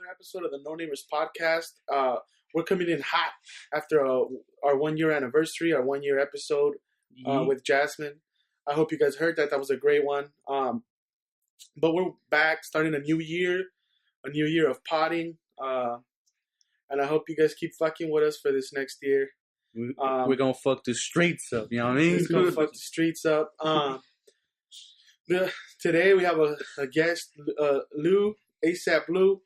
another episode of the No Namers podcast. We're coming in hot after our 1 year anniversary, our 1 year episode with Jasmine. I hope you guys heard that. That was a great one. But we're back, starting a new year of potting. And I hope you guys keep fucking with us for this next year. We're gonna fuck the streets up, you know what I mean? We're gonna fuck the streets up. Today we have a guest, Lou, ASAP Lou.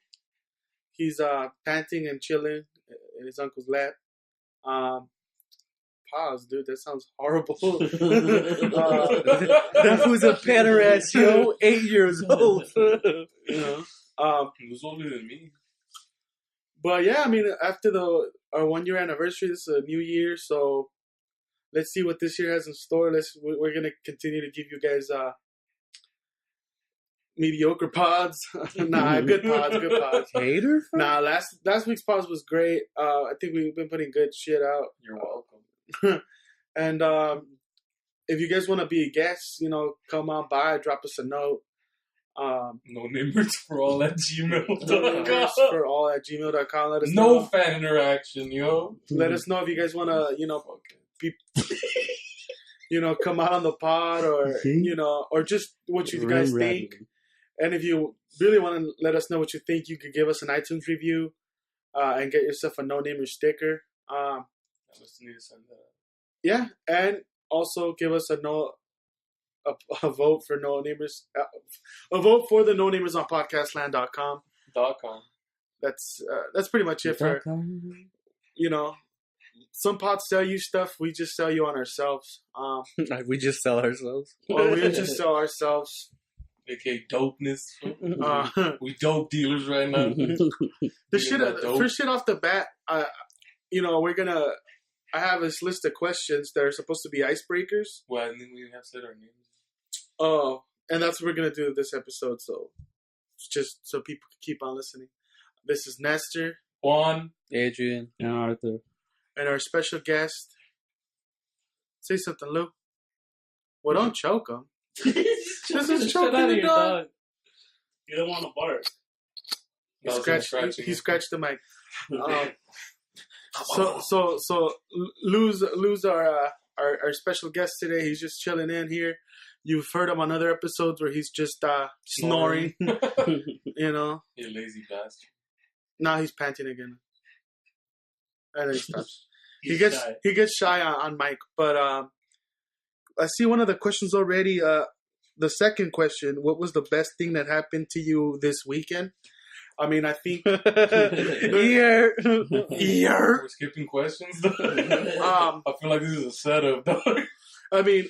He's panting and chilling in his uncle's lap. Pause, dude. That sounds horrible. That was a pederast, yo. 8 years old. You know, he was older than me. But yeah, I mean, after our 1 year anniversary, this is a new year, so let's see what this year has in store. We're gonna continue to give you guys mediocre pods. Nah, good pods. Hater? Nah, last week's pods was great. I think we've been putting good shit out. You're welcome. And if you guys want to be a guest, come on by, drop us a note. No namers for all at gmail.com. For all at gmail.com. Let us no know. fan interaction, yo. Let us know if you guys want to, be, come out on the pod or just what you guys think. And if you really want to let us know what you think, you could give us an iTunes review and get yourself a No Namer sticker. Yeah, and also give us a vote for No Namers. A vote for the No Namers on podcastland.com. That's pretty much it for, some pods sell you stuff. We just sell you on ourselves. We just sell ourselves. Or we just sell ourselves. AKA dopeness. We dope dealers right now. First shit off the bat, I have this list of questions that are supposed to be icebreakers. Well, I think we have said our names. Oh, and that's what we're going to do this episode, so just so people can keep on listening. This is Nestor, Juan, Adrian, and Arthur. And our special guest. Say something, Lou. Well, don't choke him. This is choking the dog. You don't want to bark. He scratched the mic. So Lou's our special guest today. He's just chilling in here. You've heard him on other episodes where he's just snoring. You lazy bastard. Now he's panting again. And then he stops. He gets shy on mic. But I see one of the questions already. The second question: what was the best thing that happened to you this weekend? I mean, I think Year. We're skipping questions. I feel like this is a setup, dog. I mean,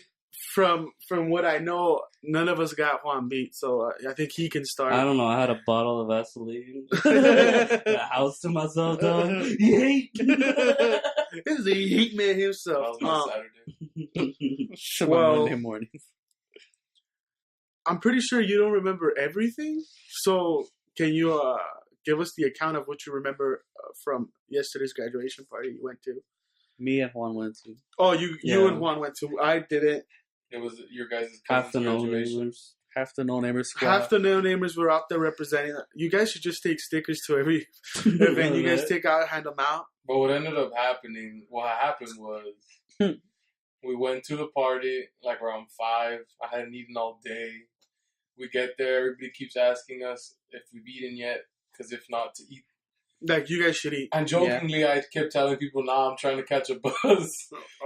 from what I know, none of us got Juan beat, so I think he can start. I don't know. I had a bottle of Vaseline, a house to myself, dog. This is a heat man himself. Saturday. Monday morning. I'm pretty sure you don't remember everything, so can you give us the account of what you remember from yesterday's graduation party you went to? Me and Juan went to. Oh, you and Juan went to. I didn't. It was your guys' Half the No Namers squad. Half the No Namers were out there representing. You guys should just take stickers to every event you guys take out, hand them out. But what happened was we went to the party like around 5. I hadn't eaten all day. We get there, everybody keeps asking us if we've eaten yet, because if not, to eat. Like, you guys should eat. And jokingly, I kept telling people, nah, I'm trying to catch a buzz,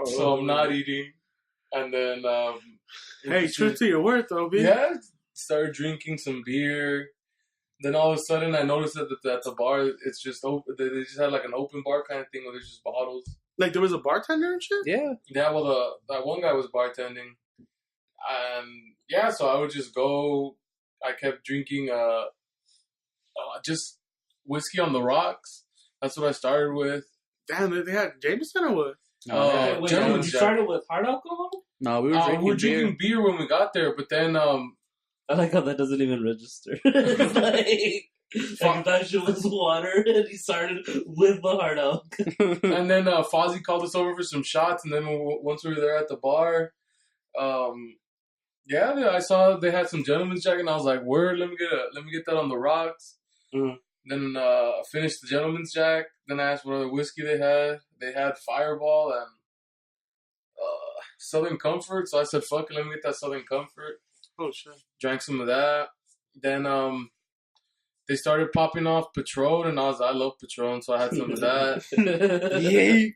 so I'm not eating. And then... hey, true to your word, though, B. Yeah, started drinking some beer. Then all of a sudden, I noticed that at the bar, it's just open. They just had like an open bar kind of thing where there's just bottles. Like, there was a bartender and shit? Yeah. Yeah, well, that one guy was bartending. And yeah, so I would just go. I kept drinking just whiskey on the rocks. That's what I started with. Damn, they had Jameson or what? You started with hard alcohol? No, we were drinking beer when we got there, but then I like how that doesn't even register. Like that shit was water, and he started with the hard alcohol. And then Fozzie called us over for some shots, and then once we were there at the bar, I saw they had some gentleman's jack, and I was like, "Word, let me get that on the rocks." Mm-hmm. Then finished the Gentleman's Jack. Then I asked what other whiskey they had. They had Fireball and Southern Comfort. So I said, fuck it, let me get that Southern Comfort. Oh, shit. Drank some of that. Then they started popping off Patron, and I love Patron, so I had some of that. Yay.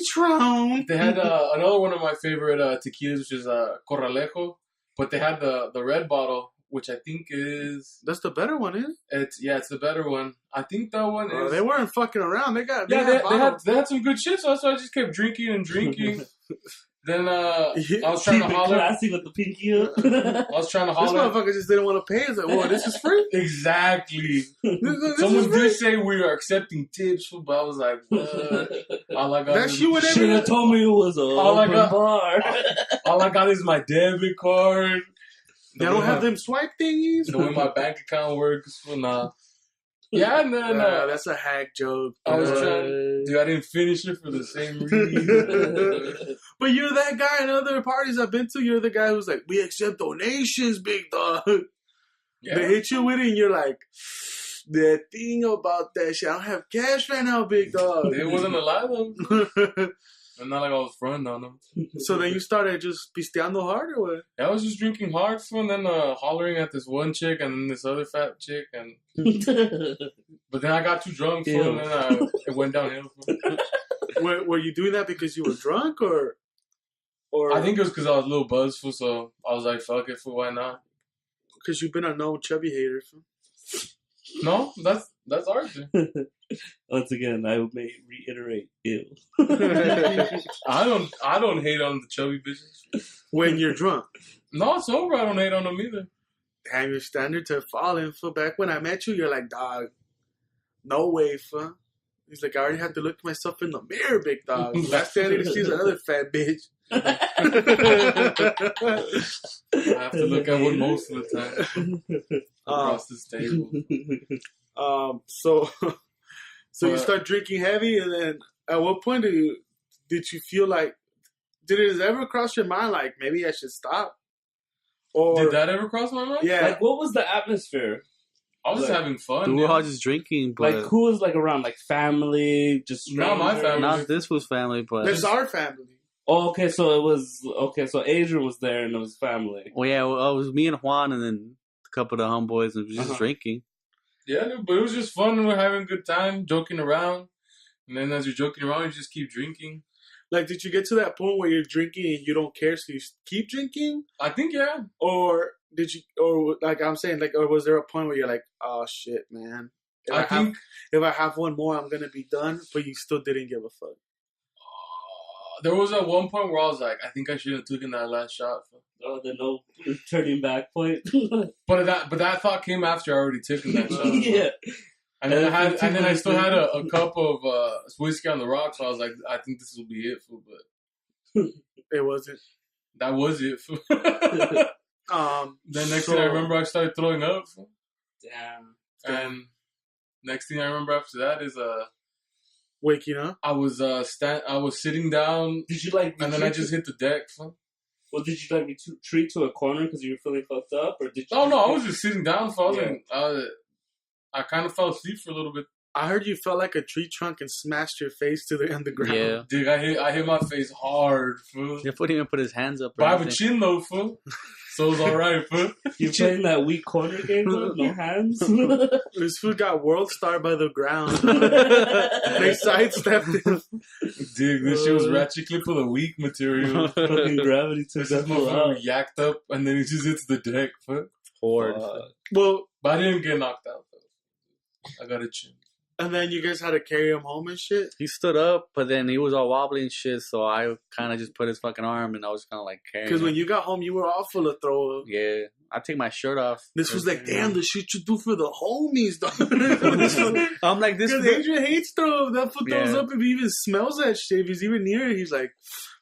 Tron. They had another one of my favorite tequilas, which is Corralejo, but they had the red bottle, which I think is... That's the better one, isn't it? It's the better one. I think that one is... They weren't fucking around. They had some good shit, so that's why I just kept drinking and drinking. Then I was trying to holler. Classy with the pinky up. I was trying to holler. This motherfucker just didn't want to pay. He's like, "Well, this is free." Exactly. This Someone did say we are accepting tips, but I was like, "What?" All I got That's you and should have told me it was a open bar. All I got is my debit card. They don't have them swipe thingies. The way my bank account works, well, nah. Yeah, and then that's a hack joke. I was trying, dude. I didn't finish it for the same reason. But you're that guy in other parties I've been to. You're the guy who's like, we accept donations, big dog. Yeah. They hit you with it, and you're like, the thing about that shit, I don't have cash right now, big dog. It wasn't allowed. And not like I was fronting on them. So then you started just pisteando hard, or what? I was just drinking hard, and then hollering at this one chick and then this other fat chick, and but then I got too drunk, and then it went downhill. Were you doing that because you were drunk, or I think it was because I was a little buzzed, so I was like, "Fuck it, why not?" Because you've been a known chubby hater. No, that's ours. Once again, I may reiterate, ew. I don't hate on the chubby bitches. When you're drunk. No, sober, I don't hate on them either. Damn, your standards are falling. For back when I met you, you're like, dog, no way, fool. He's like, I already have to look at myself in the mirror, big dog. Last thing I need to see is another fat bitch. I have to look at one most of the time. Across this table. So you start drinking heavy, and then at what point did you feel like, did it ever cross your mind like maybe I should stop? Or did that ever cross my mind? Yeah. Like, what was the atmosphere? I was just having fun. We were all just drinking, but like, who was like around, like family, just strangers? Not my family. Not this was family, but it's our family. Oh, okay. So it was So Adrian was there, and it was family. Well, yeah, it was me and Juan, and then a couple of the homeboys, and just drinking. Yeah, but it was just fun, and we're having a good time, joking around. And then as you're joking around, you just keep drinking. Like, did you get to that point where you're drinking and you don't care, so you keep drinking? I think, yeah. Or did you, or like I'm saying, like, or was there a point where you're like, oh shit, man, if I have one more, I'm gonna be done, but you still didn't give a fuck? There was at one point where I was like, I think I should have taken that last shot. Oh, the no turning back point. but that thought came after I already taken that shot. Yeah. And then I still had a cup of whiskey on the rocks. So I was like, I think this will be it, fool. But it wasn't. That was it, fool. Then next thing I remember, I started throwing up. Fool. Damn. And next thing I remember after that is waking up. I was I was sitting down. Did you like? And then I just hit the deck. Fool. Well, did you like retreat to a corner because you were feeling fucked up, or did you? Oh no, I was just sitting down. Falling. Yeah. I kind of fell asleep for a little bit. I heard you felt like a tree trunk and smashed your face to the ground. Yeah. Dude, I hit my face hard, fool. He didn't even put his hands up. But I have a chin though, fool. So it was alright, fool. You playing that weak corner game, though? No hands? This fool got world star by the ground. They sidestepped him. Dude, this shit was ratchet clip for the weak material. Fucking gravity took that fool out. Yacked up, and then he just hits the deck, fool. Hard. Well, but I didn't get knocked out, though. I got a chin. And then you guys had to carry him home and shit? He stood up, but then he was all wobbly and shit, so I kind of just put his fucking arm, and I was kind of like carrying him. Because when you got home, you were all full of throw up. Yeah. I take my shirt off. This was like, damn, the shit you do for the homies, dog. I'm like, this. Because Adrian hates throw up. That fool throws up if he even smells that shit. If he's even near it, he's like,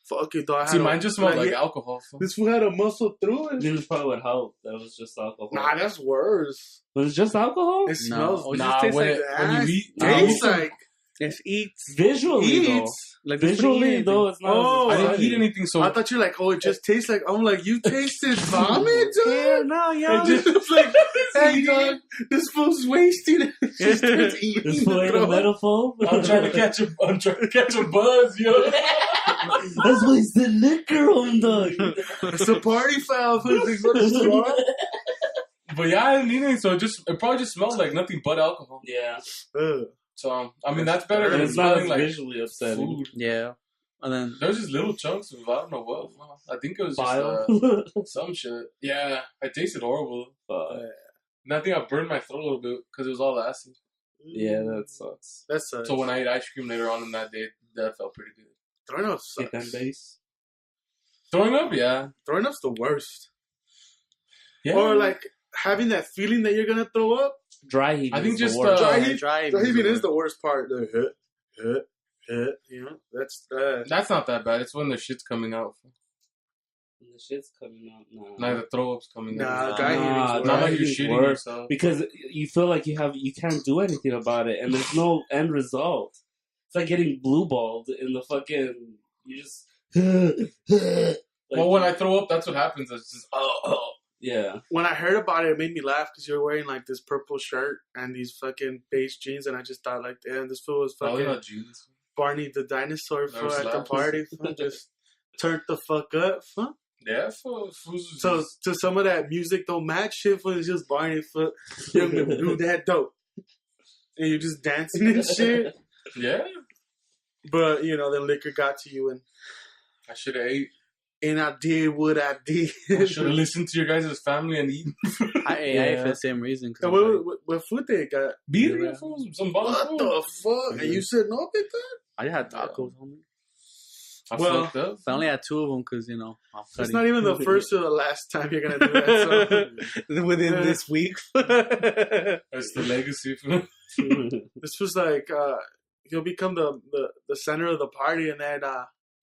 fuck it, dog. See, mine just smelled like alcohol. So. This fool had a muscle through it. This is probably what helped. That was just alcohol. Nah, that's worse. Was it just alcohol? It smells. Nah, when you eat, tastes like. Yes, eats. Visually, though. Like Visually, though, it's not. Oh, I didn't eat anything, so I thought you were like, oh, it just tastes like. I'm like, you tasted vomit, Yeah, dude? no, It yo. just like, hey, dog, this fool's wasting it. Just starts eating This the boy ain't a throat. metaphor. I'm trying to catch a buzz, yo. That's wasted liquor on dog. It's a party foul. It's what it's for. But yeah, I didn't eat anything, so it probably just smelled like nothing but alcohol. Yeah. Ugh. So I mean, that's better And than it's not smelling as like visually upsetting. food. Yeah. And then There's just little chunks of I don't know what. I think it was Bile. just some shit. Yeah, I tasted horrible. And I think I burned my throat a little bit because it was all acid. Yeah, that sucks. That sucks. So when I ate ice cream later on in that day, that felt pretty good. Throwing up Kick and sucks. base. Throwing up, yeah. Throwing up's the worst. Yeah. Or like having that feeling that you're gonna throw up. Dry heat. I think is just, the worst. Dry heat. dry The heaving is the worst part. The hit. You know, that's That's not that bad. It's when the shit's coming out. When the shit's coming out. Now the throw up's coming Nah, out. dry heaving's Nah, worse. Not dry like you're heaving's shitting worse. yourself. Because you feel like you can't do anything about it, and there's no end result. It's like getting blue balled in the fucking. You just. like, Well, when I throw up, that's what happens. It's just yeah. When I heard about it, it made me laugh because you were wearing like this purple shirt and these fucking beige jeans, and I just thought like, damn, this fool was probably fucking not jeans. Barney the dinosaur Never fool at the slapped. party. Fool, just turned the fuck up. Fool. Yeah, fools So to some of that music don't match shit, fool, it's just Barney foot. You're gonna do that dope, and you're just dancing and shit. yeah. But you know, the liquor got to you, I should have ate. and I did what I did. I should have listened to your guys' family and eaten. I ate for the same reason. 'Cause And I'm like, what food they got? Beer, fools, some bottle What food. the fuck? And you said no, big time? I just had tacos, homie. I Well, fucked up. I only had 2 of them because, you know, I'm It's cutting. not even the first or the last time you're gonna do that. Within this week. That's the legacy. Fool. So this was like he'll become the center of the party, and then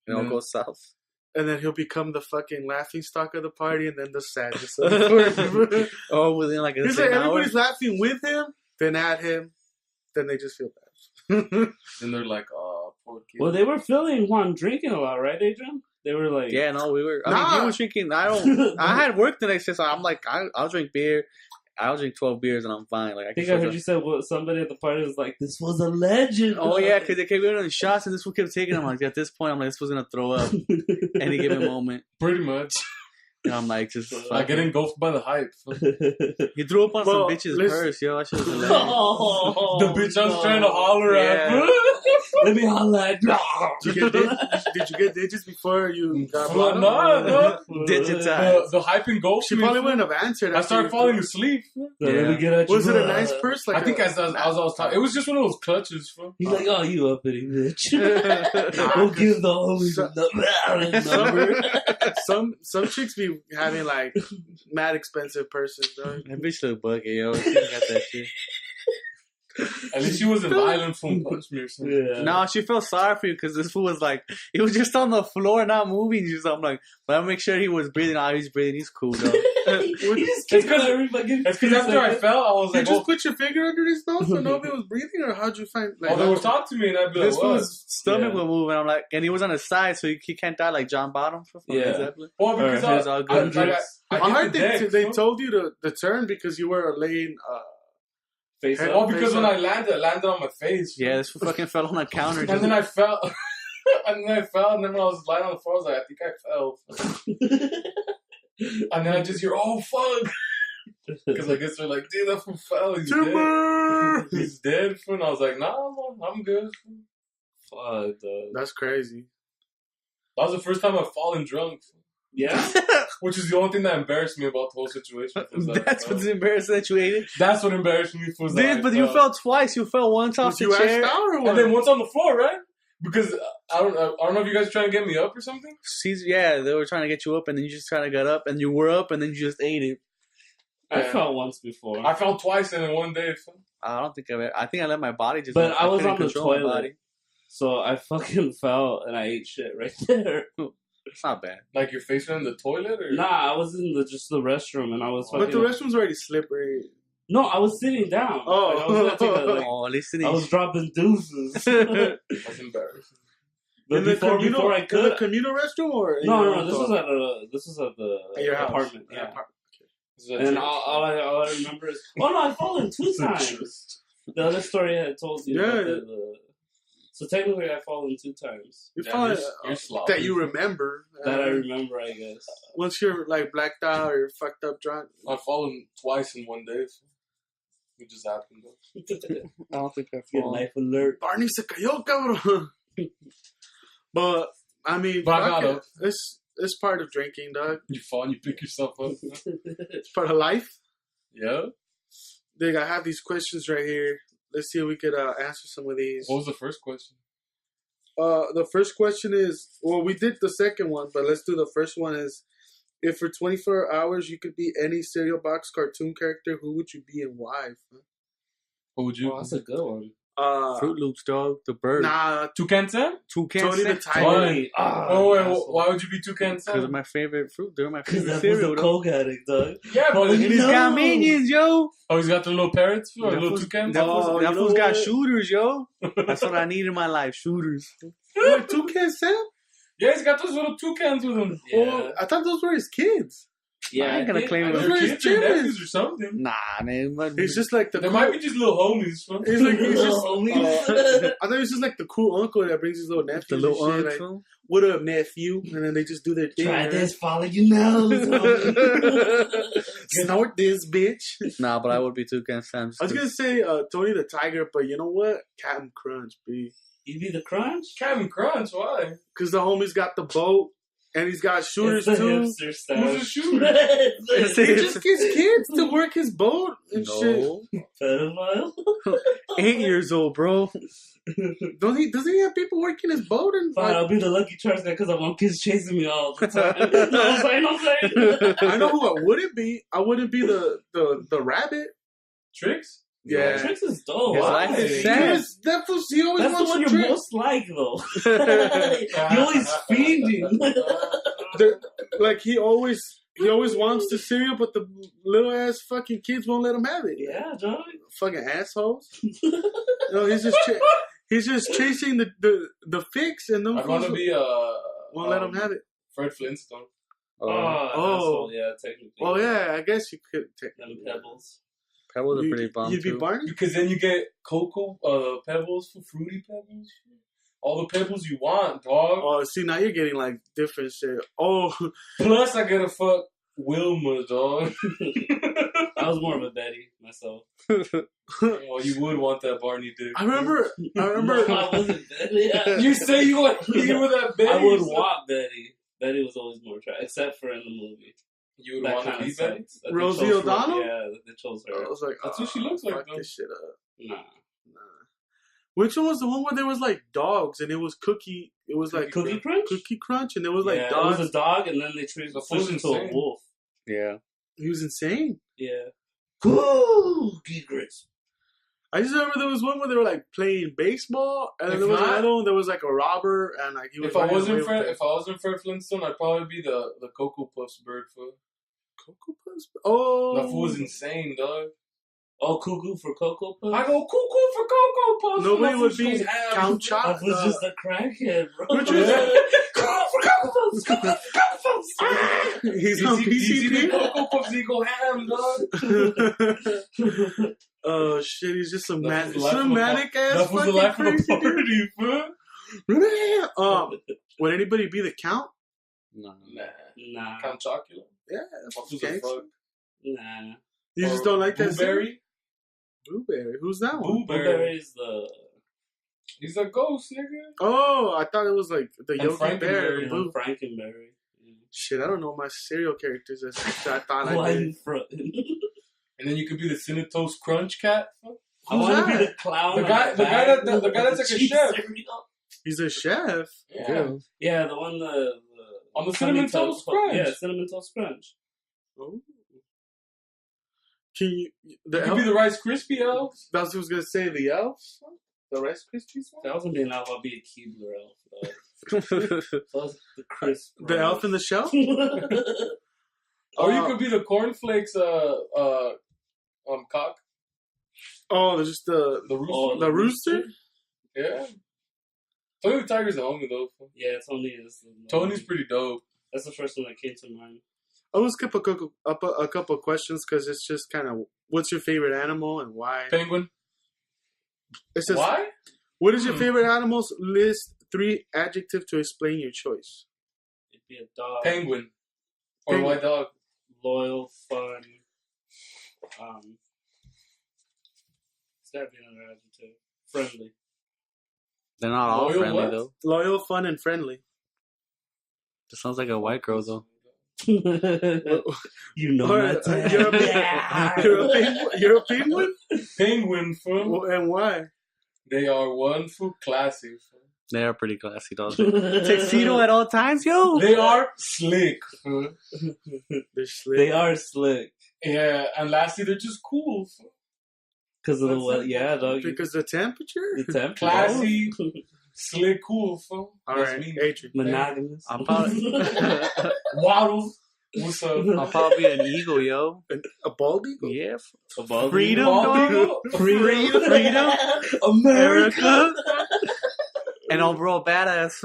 It all goes south. and then he'll become the fucking laughing stock of the party, and then the sadness of the party. Oh, within like a It's like an hour. everybody's laughing with him, then at him, then they just feel bad. Then they're like, oh, poor kid. Well, they were feeling Juan drinking a lot, right, Adrian? They were like, Yeah, no, we were. I mean, Nah. he was drinking. I had work the next day, so I'm like, I'll drink beer. I'll drink 12 beers and I'm fine. Like I think I heard you said somebody at the party was like, "This was a legend." Oh yeah, because they kept getting shots and this one kept taking. I'm like, at this point, I'm like, this was gonna throw up any given moment. Pretty much. And I'm like, just I get engulfed by the hype. he threw up on Well, some bitch's listen- purse, yo. I should have been Oh, The bitch I was trying to holler at. Yeah. Bro. Let me holla at Did you get digits before you got Well, bottom? no. digitized. The hype engulfed She me. probably wouldn't have answered. I after started you- falling asleep. Let me get at you. Was it a nice purse? Like I think as I was talking, it was just one of those clutches. Bro. He's like, "Oh, you uppity bitch." We'll give the homies the number. some chicks be having like mad expensive purses, though. That bitch look bucket, yo. She got that shit. At least she wasn't violent from punch me or something. Yeah. No, she felt sorry for you because this fool was like, he was just on the floor, not moving. She's I'm like, but I'll make sure he was breathing. Oh, he's breathing. He's cool, though. He just kicked because- every fucking. It's because after I fell, I was You like, just oh, put your finger under his nose so nobody was breathing, or how'd you find? Like, they would talk to me and I'd be like, This what? fool's stomach Yeah. was moving. I'm like, and he was on his side, so he can't die like John Bottom from Yeah. Led Zeppelin. Well, because Or his all good. I I hit heard the deck, they so- told you to turn because you were laying. face Hey, up. Well, because when I landed on my face. Yeah, this fool fucking fell on the counter. And then I fell. And then when I was lying on the floor, I was like, I think I fell. And then I just hear, oh, fuck. Because I guess they're like, dude, that fool fell. He's Timber! dead. He's dead. And I was like, nah, I'm good. Fuck, dog. That's crazy. That was the first time I've fallen drunk. Yeah. Which is the only thing that embarrassed me about the whole situation. was that I That's fell. what's embarrassing that you ate it. That's what embarrassed me. Was that I But you fell. fell twice. You fell once off Was the you chair. asked out or what? And then once on the floor, right? Because I don't know if you guys are trying to get me up or something. Yeah, they were trying to get you up, and then you just kind of got up, and you were up, and then you just ate it. I Yeah. fell once before. I fell twice and in one day. I don't think I think I let my body just. But I was couldn't on the control my toilet. body. So I fucking fell and I ate shit right there. It's not bad. Like your face went in the toilet, or Nah, I was in just the restroom and I was But fucking. the restroom's already slippery. No, I was sitting down. Oh. Like, I was gonna take a, like, Oh, listening. I was dropping deuces. That's embarrassing. But in the before I in could, the communal restroom or in no, your no, own this car? was at the At your house. apartment. At Yeah. apartment. And all I remember is, oh no, I've fallen 2 times. The other story I had told you. Yeah. About so technically, I've fallen 2 times. You Yeah, probably you're sloppy. that you remember. That I remember, I guess. Once you're like blacked out or you're fucked up drunk. I've fallen twice in one day. So it just happened though. I don't think I Get fall. life alert. Barney se cayó, cabrón. But I mean, But I fuck got it. up. It's part of drinking, dog. You fall and you pick yourself up. It's part of life. Yeah. Dig, I have these questions right here. Let's see if we could answer some of these. What was the first question? The first question is, well, we did the second one, but let's do the first one. Is if for 24 hours you could be any cereal box cartoon character, who would you be and why? What would you? Oh, that's a good one. Fruit Loops, dog. The bird. Nah, Toucan Sam? Toucan Tony the Sam. Tiger. Why? Ah, Oh wait, asshole. why would you be Toucan Because of Sam? my favorite fruit. They're my Because favorite that was cereal. a dog. coke addict, dog. Yeah, but Oh, And he's got No. minions, yo. oh, he's got the little parrots, or That little fool's- toucans. that fool's- Oh, that you fool's know got what? shooters, yo. That's what I need in my life. Shooters. Wait, Toucan Sam? Yeah, he's got those little toucans with him. Yeah. Oh, I thought those were his kids. Yeah, I ain't gonna claim Those it. are Those are kids his or children. nephews or something. Nah, man. But He's just like the There cool, might be just little homies. Fun. he's like he's just. Homies. I thought he was just like the cool uncle that brings his little nephews. the little and shit, like, uncle. what up, nephew? And then they just do their thing. Try man. this, follow your nose. homie. Snort this, bitch. Nah, but I would be Toucan Sam. I was gonna say Tony the Tiger, but you know what? Captain Crunch, B. You be the crunch? Captain Crunch, why? Because the homie's got the boat and he's got shooters It's the too. hipster stuff. Who's a shooter? It's He the just gets kids to work his boat and shit. No. pedophile. 8 years old, bro. Doesn't he have people working his boat and Fine, like, I'll be the lucky charms guy because I want kids chasing me all the time. No, I'm saying. I know who I wouldn't be. I wouldn't be the rabbit. Tricks? Yeah. Tricks is dope. His Why? life is sad. Because that was, he always That's the wants one to you're trick. most like, though. You're always fiending. Like he always wants the cereal, but the little ass fucking kids won't let him have it. Yeah, John. Fucking assholes. No, he's just chasing the fix, and them I'd want to fools be won't let him have it. Fred Flintstone. Oh, Oh. asshole, yeah, technically. Well, yeah, I guess you could take Them pebbles. Pebbles are pretty bomb, You'd be too. Barney. Because then you get cocoa pebbles for fruity pebbles. All the pebbles you want, dog. Oh, see, now you're getting like different shit. Oh, Plus, I gotta fuck Wilma, dog. I was more of a Betty myself. Well, you would want that Barney dick. I remember. No, I wasn't Betty. You say you want you with that baby. I would want Betty. Betty was always more attractive, except for in the movie. You would That want to kinda be Betty? sucks. They Rosie chose her- O'Donnell? Yeah, they chose her. I was like, That's what she looks like, Fuck though. this shit up. Nah. Which one was the one where there was like dogs and it was Cookie? It was like Cookie Crunch? Cookie Crunch, and there was like Yeah, dogs. it was a dog, and then they switched The fool's into a insane. wolf. Yeah. He was insane. Yeah. Cookie Crisp. I just remember there was one where they were like playing baseball, and then If there was not- another one that was like a robber, and like he was. If I running wasn't away with Fred Flintstone, I'd probably be the Cocoa Puffs bird foot. Cocoa Puffs. Oh, That fool was insane, dog. Oh, cuckoo for Cocoa Puffs? I go cuckoo for Cocoa Puffs. Nobody That would fool be goes ham. Count That Choc. was just a crackhead, bro. Which was- Cuckoo for Cocoa Puffs! Cuckoo for Cocoa Puffs! He's on You see the PCP. Cocoa Puffs, he go ham, dog. Oh shit, he's just some That was the life some of the manic ass. That was the fucking life of the crazy dude. party, fool. Would anybody be the Count? No. Nah. Count Chocula. Yeah, That that's fool's gangsta. a fuck. Nah. You just don't like that. Blueberry. Blueberry. Who's that one? Blueberry is the... He's a ghost, nigga. Oh, I thought it was like the Yogi Bear. Frankenberry. Blue. Frankenberry. Shit, I don't know my cereal characters. I thought I Why did. you frontin'? And then you could be the Cinnatoast Crunch cat. I want to that? be the clown. The guy- in the guy bag that- the guy that's with like a cheese chef. cereal. He's a chef. Yeah. Yeah, the one On the Honey Cinnamon Toast Crunch. Yeah, Cinnamon Toast Crunch. Oh. Can you? The You could elf? be the Rice Krispie elves. That's what I was gonna say. The elves. The Rice Krispies one. If I was gonna be an elf, I'd be a Keebler elf. Though. That's the crisp. The elf in the shell. Or you could be the cornflakes cock. Oh, there's just the rooster. Oh, the rooster. Yeah. Tony the Tiger's a homie though. Yeah, Tony is. Tony's pretty dope. That's the first one that came to mind. I will skip a couple questions because it's just kind of what's your favorite animal and why. Penguin. It says, Why? what is your favorite animals? List 3 adjectives to explain your choice. It'd be a dog. Penguin. Or Penguin. white dog. Loyal, fun. It's gotta be another adjective. Friendly. They're not all Loyal friendly what? though. Loyal, fun, and friendly. That sounds like a white girl though. You know Or, my type. you're a penguin? Penguin, fool. Well, and why? They are one fool classy, fool. They are pretty classy dogs. Tuxedo at all times, yo. They are slick, fool. They're slick. They are slick. Yeah, and lastly, they're just cool, fool. Because of the That's weather. it. Yeah, dog. Because the temperature? The temp. Classy. Slick, cool, fool. All That's right, me. Adrian. Monogamous. I'll probably, Waddle. What's up? I'll probably be an eagle, yo. A bald eagle? Yeah. Above Freedom, Bald dog. eagle? Freedom. America. And overall badass.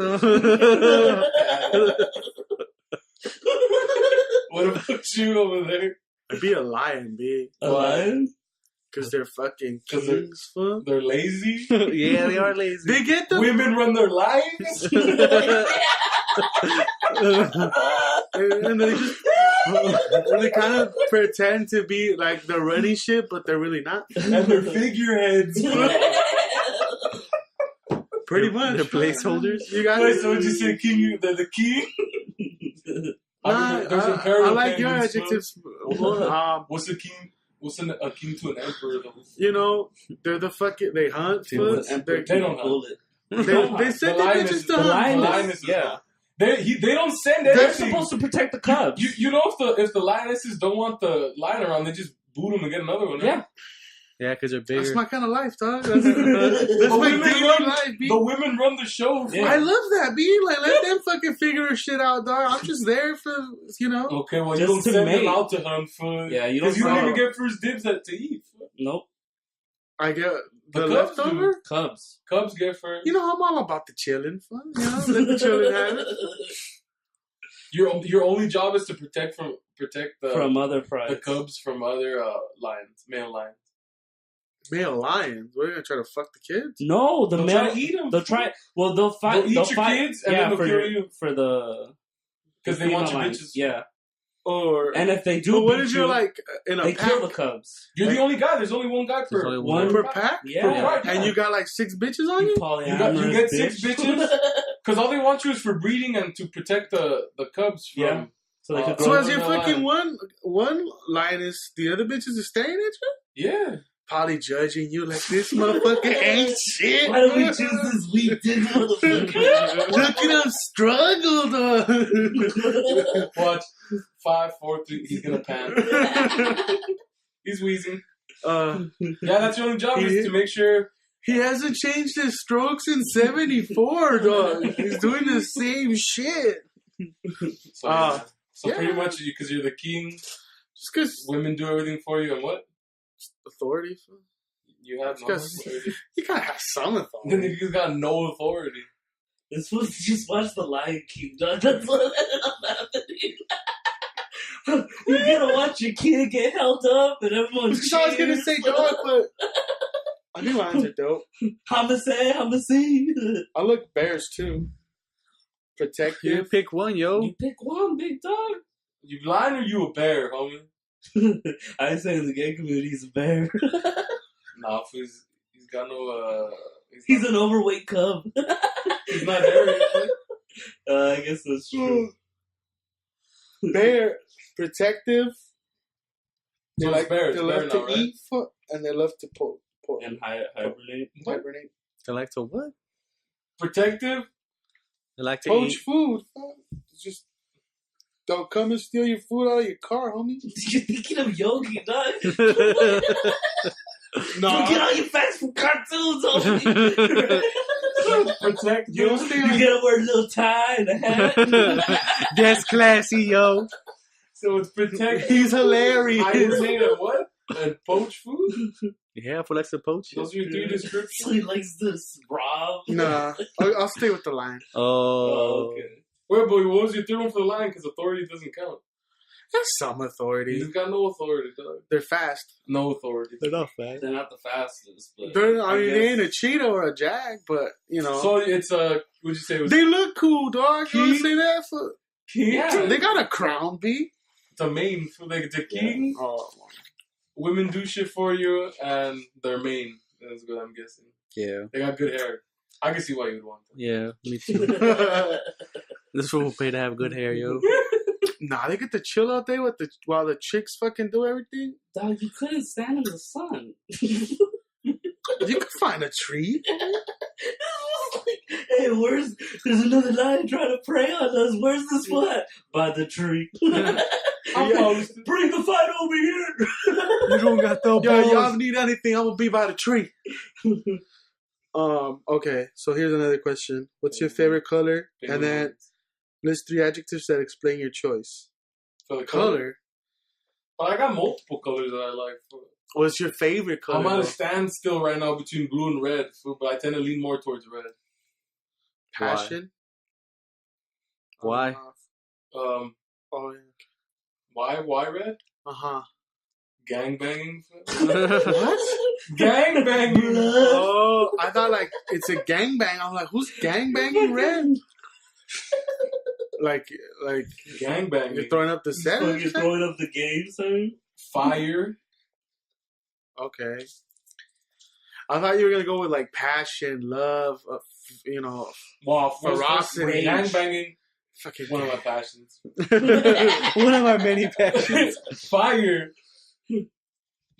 What about you over there? I'd be a lion, B. A lion? Because they're fucking 'Cause they're- kings, fool. They're lazy. Yeah, they are lazy. They get them. Women run their lives. And they just and they kind of pretend to be like they're running shit, but they're really not. And they're figureheads. Pretty much. They're placeholders. You got Wait, so would you say king? They're the king? Nah, There's I imperial like your penguins, fool. adjectives. What's a king? What's a king to an emperor though? You know, they're the fucking. They hunt. Fool. They don't hunt. bullet. They send The the lioness- bitches to the hunt. lionesses, yeah. They don't send They're anything. supposed to protect the cubs. You know if the lionesses don't want the lion around, they just boot them and get another one. Right? Yeah. Yeah, because they're bigger. That's my kind of life, dog. That's The my women daily run- life, B. The women run the show. Yeah. I love that, B. Like, let them fucking figure shit out, dog. I'm just there for, you know. Okay, well, Just you don't to send mate. them out to hunt food. Yeah, you don't Because you don't send- even get first dibs to eat. Food. Nope. I get the Cubs leftover. Cubs. Cubs get first. You know, I'm all about the chilling, fun. You know, let the chilling have it. Your only job is to protect the From other the prides. cubs from other lions, male lions. Male lions. We're gonna try to fuck the kids. No, the They'll male. try to eat them. They'll try. Well, they'll fight. They'll eat your fight. kids and yeah, then they'll for kill you. for the Because they want your female bitches. lions. Yeah, Or and if they do, but what beat if you, you're like in a they pack kill the cubs. You're the only guy. There's only one guy There's per only one per pack? Yeah. Right, and you got like 6 bitches on you? You get 6 bitches because all they want you is for breeding and to protect the cubs from. Yeah. So they could So Grow as your up in their fucking lion. one lioness, the other bitches are staring at you? Yeah. Probably judging you like this motherfucker ain't shit. Why do we choose this weak dick motherfucker? Look at him struggle, dog. Watch 5, 4, 3. He's gonna pan. He's wheezing. Yeah, that's your only job is to make sure. He hasn't changed his strokes in 74, dog. He's doing the same shit. So, yeah. yeah. Pretty much because you're the king, Just because women do everything for you, and what authority. you have It's no 'cause- authority. You gotta have some Then authority. you got no authority. It's supposed to just watch the Lion King, dog. That's what happening. You're gonna watch your kid get held up and everyone's Because I was gonna say dog, but I think lions are dope. homicide. I look bears too. You Protective. pick one, yo. You pick one, big dog. You lion or you a bear, homie? I say in the gay community he's a bear. Nah, he's got no. He's an overweight cub. He's not hairy. I guess that's true. Bear. Protective. They So like, it's bears. they Bear love to now, right? eat and they love to pull. And hibernate. Hibernate. They like to what? Protective. They like to Poach eat. food. It's just don't come and steal your food out of your car, homie. You're thinking of Yogi, dog. No, You get all your facts from cartoons, homie. Protect. you don't stay You on gotta wear a little tie and a hat. That's classy, yo. So it's protect. He's hilarious. Hibernate and what? And poach food? Yeah, for likes to poach. Those are your 3 descriptions? So he likes this Rob. Nah, I'll stay with the lion. Oh, Okay. Wait, but what was your 3rd one for the lion? Because authority doesn't count. There's some authority. He's got no authority, dog. They're fast. No authority. they're not fast. They're not the fastest, but They ain't a cheetah or a jag, but you know. So it's a. Would you say it was They look cool, dog. You want to King? say that? For, Yeah. They got a crown, B. It's a mane. So like it's a king. Oh, Women do shit for you, and they're mane. That's what I'm guessing. Yeah, They got good hair. I can see why you'd want them. yeah, me too. This fool will pay to have good hair, yo. nah, they get to chill out there while the chicks fucking do everything. dog, you couldn't stand in the sun. You can find a tree. Hey, there's another lion trying to prey on us. Where's the spot? By the tree. I'm posted. Bring the fight over here. You don't got no Yo, y'all balls. need anything? I'm gonna be by the tree. Okay, so here's another question. What's your favorite color? And then list 3 adjectives that explain your choice. For the Color? But I got multiple colors that I like. What's your favorite color? I'm at a though? standstill right now between blue and red, but I tend to lean more towards red. Passion? Why? Um, Oh, yeah. why red? Uh-huh. Gang banging. What? Gang banging. Oh, I thought like it's a gangbang. I'm like, who's gangbanging red? like Gang banging. you're throwing up the set? You're throwing up the game, son. Fire. Okay. I thought you were gonna go with like passion, love, Wow, Ferocity. Gang banging. fucking One of my passions. One of our many passions. Fire.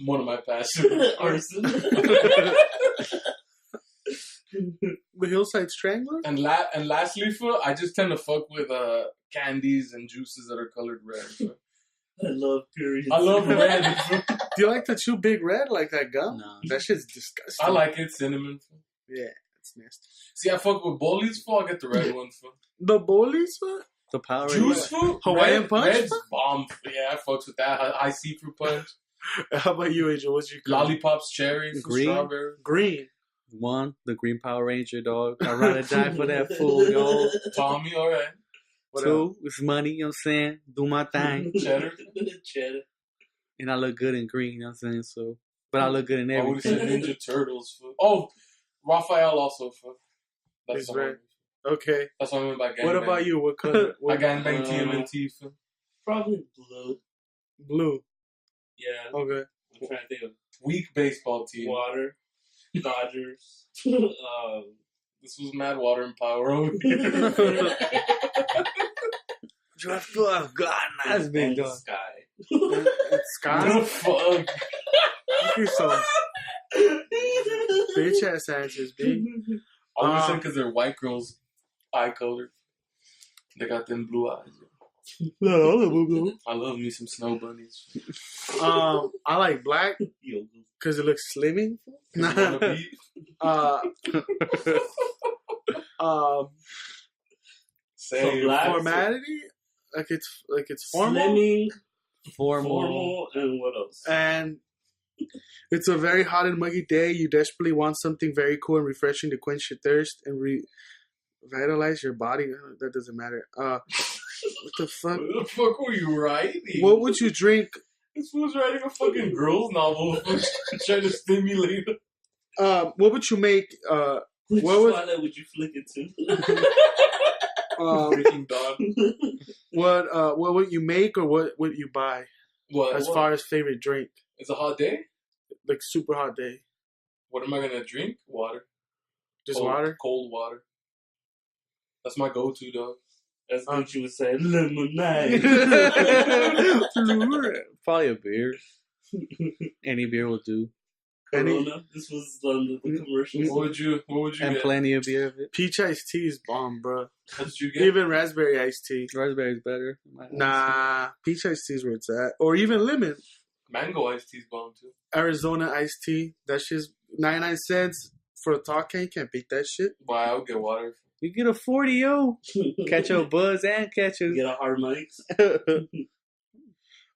One of my passions. Arson. The Hillside Strangler? And lastly, I just tend to fuck with candies and juices that are colored red. I love periods. I love red. Do you like to chew big red like that gum? No. That shit's disgusting. I like it, cinnamon. Yeah, it's nasty. See, I fuck with Bollies, I get the red one. The Bollies, what? The Power Juice food? Hawaiian Punch? Red's bomb. Yeah, I fucks with that. I see-through punch. How about you, Angel? What's your color? Lollipops, cherry, Green? strawberry. Green. One, the Green Power Ranger, dog. I'd rather die for that fool, yo. Tommy, alright. What 2, it's money, you know what I'm saying? Do my thing. Cheddar. Cheddar. And I look good in green, you know what I'm saying? So, but I look good in I would have said everything. Ninja Turtles. Oh, Raphael also. That's He's the one. red. Okay. That's what I mean by gang What bang. about you? What color? I What, gangbang TMNT. Probably blue. blue. Yeah. Okay. I'm trying to think of Weak baseball team. water. Dodgers. This was mad water and power over here. Draft oh God, that's big, And dog. sky. It's Scott. the fuck? You're some bitch ass answers, B. I always said because they're white girls' eye color. They got them blue eyes. I love me some snow bunnies. I like black Yo, because it looks slimming. 'Cause you wanna be- So black, Formality, like it's formal, slimming, Formal. formal, and what else? and it's a very hot and muggy day. You desperately want something very cool and refreshing to quench your thirst and revitalize your body. That doesn't matter. What the fuck? What the fuck were you writing? What would you drink? This was writing a fucking girls novel trying to stimulate. What would you make? Which what was- Twilight would you flick it to? Freaking dog. What would you make or what would you buy What? as far as favorite drink? It's a hot day. Like super hot day, What am I gonna drink? Water. just Cold- water. Cold water. That's my go-to, dog. That's what you would say. Lemonade. Probably a beer. Any beer will do. Corona. This was the commercial. What would you And get? plenty of beer of it. Peach iced tea is bomb, bro. That's what you get? Even raspberry iced tea. Raspberry's better. Nah, peach iced tea is where it's at. Or even lemon. Mango iced tea's bomb, too. Arizona iced tea. That shit's 99 cents for a tall can. You can't beat that shit. Why, I would get water. You get a 40, yo. Catch your buzz and catch You your... get a hard mics.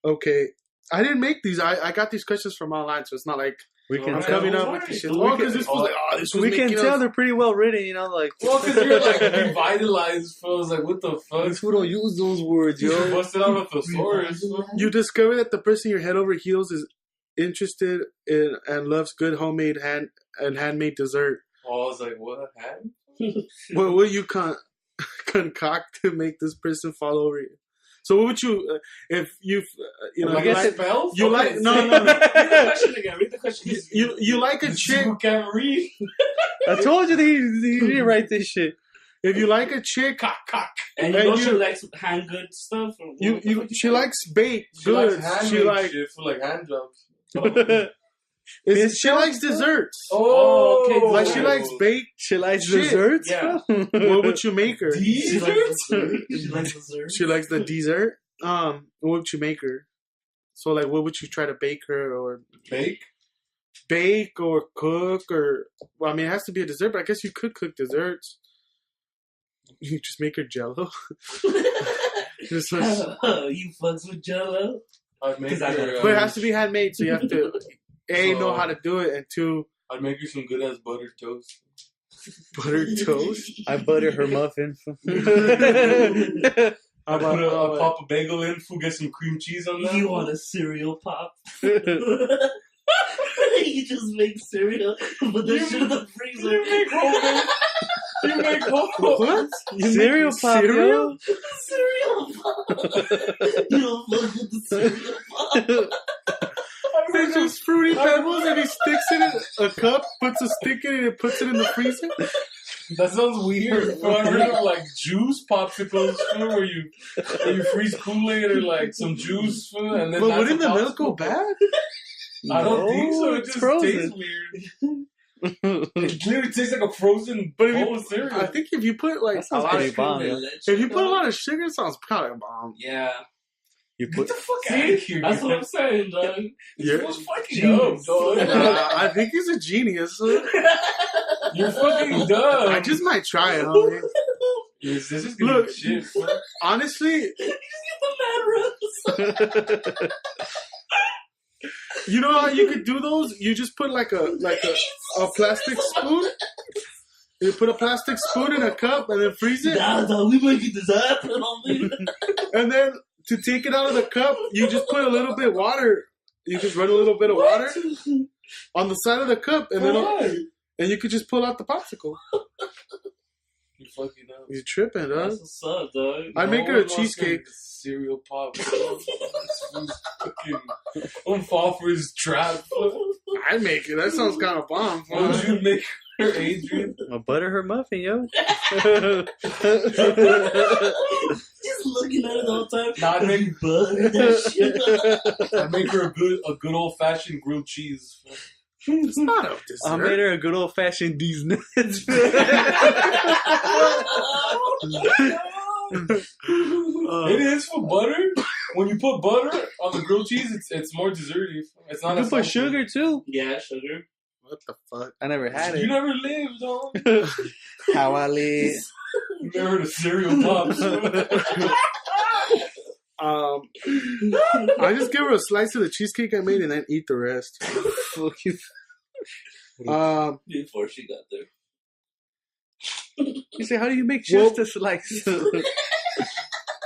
Okay. I didn't make these. I got these questions from online, so it's not like We can I'm tell. coming up with these shit. Oh, because this was like, this was We can making tell us. they're pretty well written, you know, like. Well, because you're like revitalized, fool. I was like, what the fuck? This fool don't use those words, You yo. busted out a thesaurus. fool. You discover that the person you're head over heels is interested in and loves good homemade handmade dessert. Oh, I was like, what? Hand? What will you concoct to make this person fall over you? So what would you if you I you guess like spells? you like no. Read the question again. Read the question. You like a chick Who can't read? I told you that he didn't write this shit. if you like a chick Cock. And you And know you- she likes hand good stuff. Or she likes baked She likes goods. handmade She like shit for like hand jobs. she likes desserts. Oh, okay, Like she likes baked. She likes Shit. desserts? Yeah. What would you make her? She likes dessert. She likes dessert. She likes the dessert. What would you make her? So like, what would you try to bake her or bake? or cook or? Well, I mean, it has to be a dessert, but I guess you could cook desserts. You just make her Jello. Just like- You fucks with Jello? I'd make 'Cause I her. but it has to be handmade, so you have to know how to do it, and two, I'd make her some good ass buttered toast. buttered toast. I butter her muffin. I'd pop a bagel in, get some cream cheese on that. You want a cereal pop? You just make cereal, put that shit in the freezer. You make whole. What? Cereal pop, cereal? yo. Cereal pop. You don't fuck with the cereal pop. There's just fruity pebbles, and he sticks it in a cup, puts a stick in it, and puts it in the freezer. That sounds weird. Bro, I heard of like juice popsicles, fool, where you freeze Kool-Aid or like some juice, fool, and then. But that's wouldn't a the milk popsicle. go bad? I don't think so. It it's just frozen. tastes weird. It literally tastes like a frozen But if bowl you, of cereal. I think if you put like That sounds a lot pretty of bomb, sugar, yo. if you put a lot of sugar, it sounds kind of bomb. Yeah. You Get put the fuck See? out of here. That's what I'm saying, dog. You're, This was fucking dumb, dog. I think he's a genius. You're fucking dumb. I just might try it, homie. This is gonna Look. be shit. Fool. Honestly, The mad rose. you know how you could do those? You just put like a plastic spoon. You put a plastic spoon in a cup and then freeze it. Nah, dog, we making this happen, homie. And then to take it out of the cup, you just put a little bit of water. You just run a little bit of water on the side of the cup, and then and you could just pull out the popsicle. You fucking dumb. You're tripping, That's huh? what's up, dog. I make her a one wants cheesecake. some Cereal pop. Don't fall for his trap. fool. I make it. That sounds kind of bomb. Why don't you make her, Adrian? I'll butter her muffin, yo. Just looking at it all the time. Nah, I'd make, Butter that shit. I'd make her a good old fashioned grilled cheese. It's not a I dessert. made her a good old fashioned these nuts. It is for butter. When you put butter on the grilled cheese, it's more desserty. It's not. You as put salty. sugar too. Yeah, sugar. What the fuck? I never had You it. never lived, dog. How I live. You never heard of cereal pops. I just give her a slice of the cheesecake I made and then eat the rest. Fuck you. Before she got there. You say, how do you make just a slice?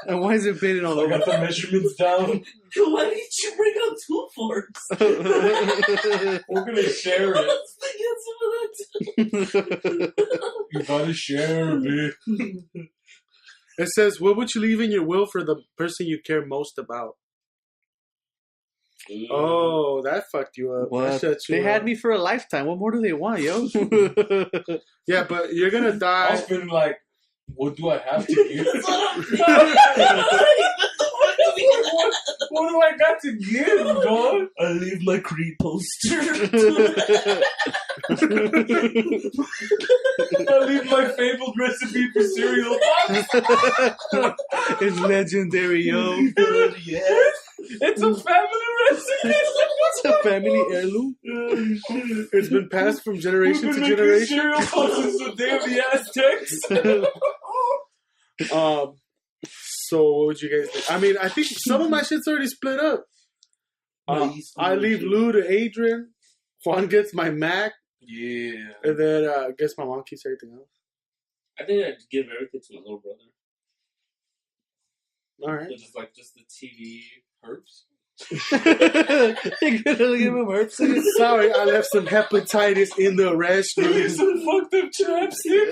And why is it bitten all I over? got the measurements down. Why did you bring out 2 forks? We're gonna share it. Let's get some of that. You gotta share it. It says, what would you leave in your will for the person you care most about? Oh, that fucked you up. That What? shut you They had up. me for a lifetime. What more do they want, yo? Yeah, but you're gonna I was die. feeling like, what do I have to give? What do I got to give, dog? I leave my Creed poster. I leave my fabled recipe for cereal. It's legendary, yo. Yes. It's a family recipe. It's a family heirloom. It's been passed from We've generation been to making generation. cereal pops since the day of the Aztecs. So what would you guys think? I mean, I think some of my shit's already split up. I leave Lou to Adrian. Juan gets my Mac. Yeah. And then I guess my mom keeps everything else. I think I'd give everything to my little brother. All right. Just the TV herbs. You're gonna give him herbs? Sorry, I left some hepatitis in the restroom. Some fucked up chapstick.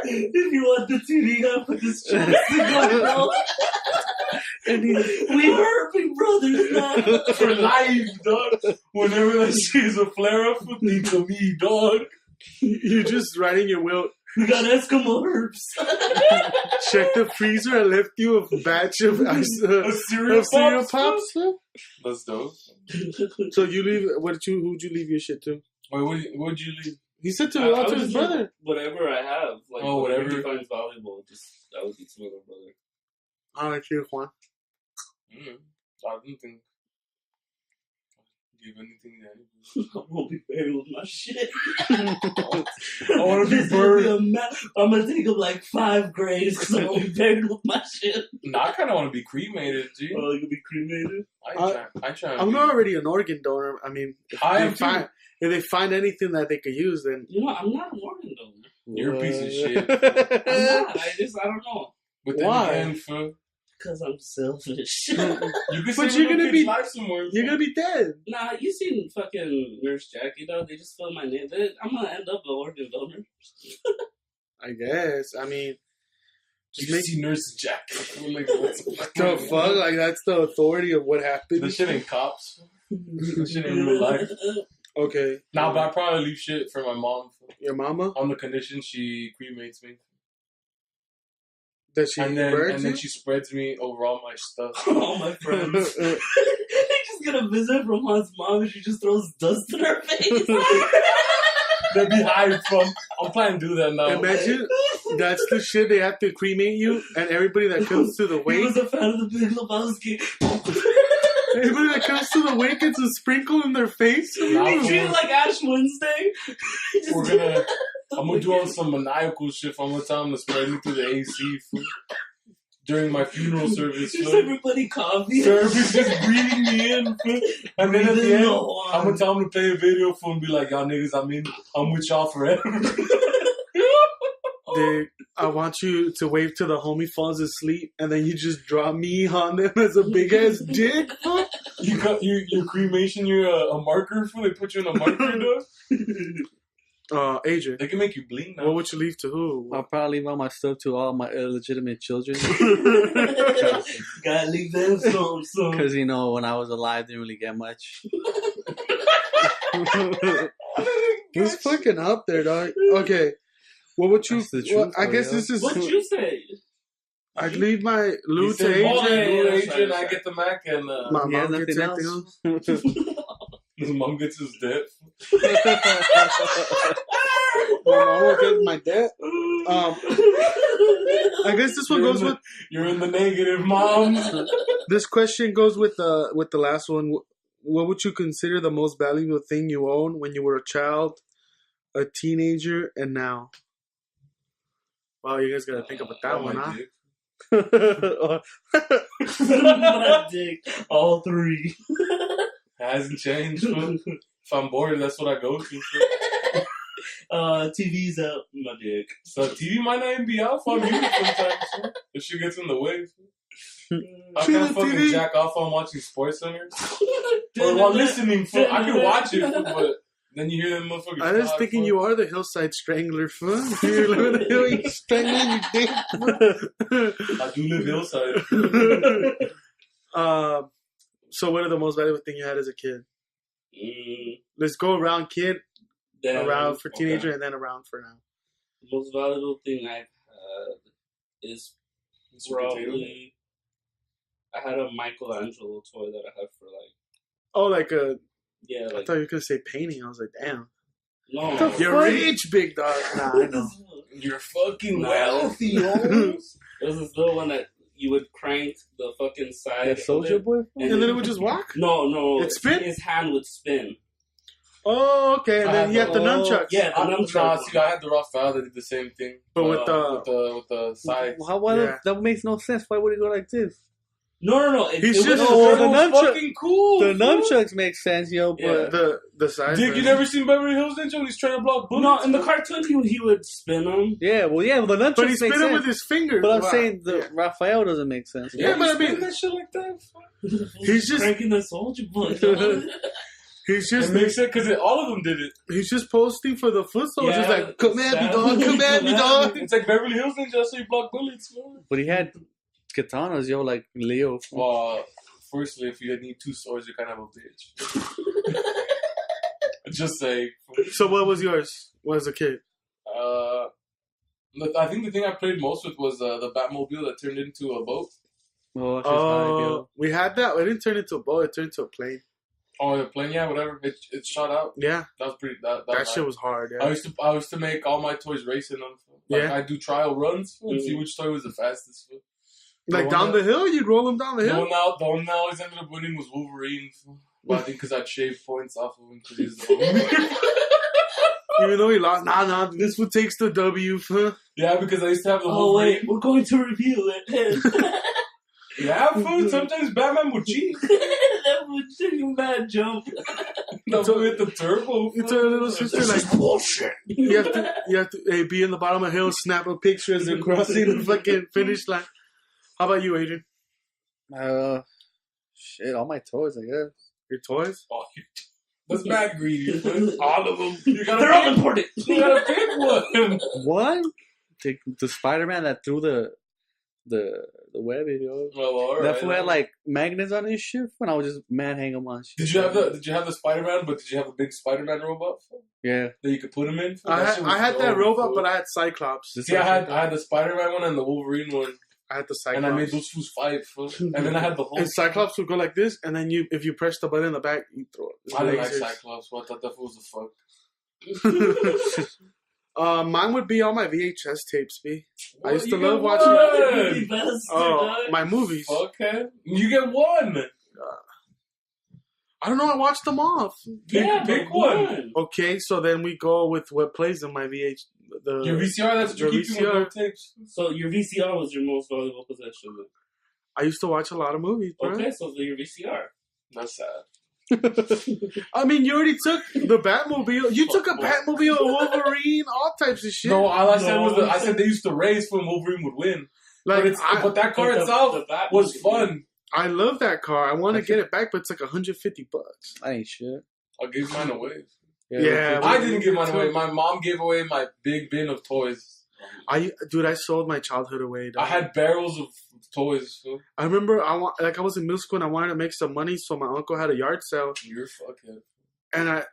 If you want the TV, I put this chapstick on, bro. We herping brothers now. For life, dog. Whenever that shit is a flare-up, think of me, dog. You just write in your will. We got Eskimo herbs. Check the freezer. I left you a batch of cereal pops. That's dope. So you leave. Who'd you leave your shit to? Wait, what'd you leave? He said to his brother. Whatever I have, whatever he finds valuable, that would be to my little brother. All right, you, Juan. I didn't think give anything to anybody. I won't be buried with my shit. I want to be buried. I'm gonna take up like 5 graves because I won't be buried with my shit. Nah, I kind of want to be cremated, G. Oh, you can be cremated? I try. I'm not already an organ donor. I mean, if they find anything that they could use, then I'm not an organ donor. You're a piece of shit. I'm not. I don't know. But then again, because I'm selfish. You can but you're gonna be life somewhere. You're gonna be dead. Nah, you seen fucking Nurse Jackie though? They just spelled my name. I'm gonna end up an organ donor. I guess. I mean, just see Nurse Jackie. Like, the fuck? Like that's the authority of what happened. This shit ain't cops. This shit ain't real life. Okay. Nah, but I probably leave shit for my mom. Your mama? On the condition she cremates me. That she and then she spreads me over all my stuff. All my friends. They're just gonna visit from Juan's mom and she just throws dust in her face. They'll be hyped from. I'm planning to do that now. Imagine that's the shit they have to cremate you, and everybody that comes to the wake. He was a fan of the Big Lebowski. Everybody that comes to the wake gets a sprinkle in their face. You treat it like Ash Wednesday. I'm gonna do all some maniacal shit. I'm gonna tell them to spread me through the AC during my funeral service. Just everybody coffee. Service just breathing me in. And then at the end, I'm gonna tell them to play a video for and be like, y'all niggas, I'm with y'all forever. I want you to wave till the homie falls asleep, and then you just draw me on them as a big ass dick. Your cremation, you're a marker for. They put you in a marker, dog. Adrian, they can make you bleed now. What would you leave to who? I'll probably leave all my stuff to all my illegitimate children. Gotta leave them some. Because, when I was alive, didn't really get much. It's fucking up there, dog. Okay. What would you... I guess this is... What'd you say? I'd leave my Lou to Adrian. I get the Mac, and my mom gets everything else. His mom gets his debt. My mom will get my debt. I guess this one goes with... You're in the negative, Mom. This question goes with the last one. What would you consider the most valuable thing you own when you were a child, a teenager, and now? Wow, you guys gotta think about that one, huh? My dick. All 3. Hasn't changed. If I'm bored, that's what I go to. TV's out. My dick. So TV might not even be out for me sometimes. If shit gets in the way. I can't fucking jack off on watching Sports Center. Or while listening. I can watch it, but then you hear them motherfuckers. I was thinking you are the hillside strangler, fool. You're living the hill, you strangling your dick. I do live hillside. So what are the most valuable thing you had as a kid? Let's go around kid, around for teenager, and then around for now. The most valuable thing I've had is probably... I had a Michelangelo toy that I had for like... Oh, like a... Yeah, like... I thought you were going to say painting. I was like, damn. No. You're rich, big dog. Nah, I know. You're fucking wealthy, yo. It was this little one that you would crank the fucking side. That Soldier Boy? And then it would just walk? No. It spin? His hand would spin. Oh, okay. And then you had the nunchucks. Yeah, the nunchucks. See, I had the Rothfather that did the same thing. But with the sides. Yeah. That makes no sense. Why would it go like this? No. He's just- the was nunchuck- fucking cool. The fool. nunchucks make sense, yo, but the size. Dick, you never seen Beverly Hills Ninja when he's trying to block bullets? No, in the cartoon he would spin them. the nunchucks But he make spin sense. it with his fingers. But I'm Wow. saying Raphael doesn't make sense. Yeah, but I mean- that shit like that. Fool. He's just- cranking the soldier boy. He's just It makes sense because all of them did it. he's just posting for the foot soldiers. Yeah, Like, come at me, Sam. dog. Come at me, Come at dog. It's like Beverly Hills Ninja, that's how you block bullets, man. But he had katanas, yo, like Leo. Well, firstly, if you need two swords, you're kind of a bitch. Just saying. So what was yours? As a kid? I think the thing I played most with was the Batmobile that turned into a boat. Oh, that's just high, yo. We had that. It didn't turn into a boat. It turned into a plane. Oh, the plane, yeah, whatever. It shot out. Yeah, That was pretty. That that was shit hard. was hard. I Yeah. used to make all my toys racing them. Like, Yeah. I do trial runs and see which toy was the fastest. Like the one down the hill, you'd roll them down the The hill. one that I always ended up winning was Wolverine. But I think because I'd shave points off of him because he's the Even though he lost. Nah. This one takes the W. Yeah, because I used to have the Oh Wolverine. wait, we're going to reveal it. Yeah, food. Sometimes Batman would cheat. That would take a bad jump. Double hit the turbo. You tell your little sister like bullshit. you have to be in the bottom of the hill, snap a picture as they're crossing the fucking finish line. How about you, Adrian? Shit, all my toys, I guess. Your toys? Oh, that's mad greedy. All of them. You gotta They're all pick, important. you gotta pick one. One? Take the Spider-Man that threw the web, yo. Well, all right. That fool had like magnets on his shit, and I would just hang them on shit. Did you have the Spider-Man? But did you have a big Spider-Man robot Yeah. that you could put him in? I had that robot, but I had Cyclops. See, I had the Spider-Man one and the Wolverine one, I had the Cyclops. and I made those fools fight. Fool. And then I had the whole. And Cyclops would go like this, and then if you press the button in the back, you throw it. I didn't like Lasers. Cyclops. So I thought that fool was the fuck. Mine would be all my VHS tapes, B. I used to You love get watching. one. Oh, my movies. Okay, you get one. I don't know. I watched them off. Pick one. Okay, so then we go with what plays in my VH. Your VCR. That's what you're your keeping with no tapes. So your VCR was your most valuable possession. Then. I used to watch a lot of movies, bro. Okay, so your VCR. That's sad. I mean, you already took the Batmobile. You took a Batmobile, a Wolverine, all types of shit. No, all I said No, was I I said they used to race when Wolverine would win. like But that car itself was fun. I love that car. I want to get it back, but it's like $150. I ain't shit. I'll give mine away. Yeah, I didn't give mine away. My mom gave away my big bin of toys. I sold my childhood away. Dog. I had barrels of toys. So. I remember I was in middle school and I wanted to make some money, so my uncle had a yard sale, You're fuckhead. and I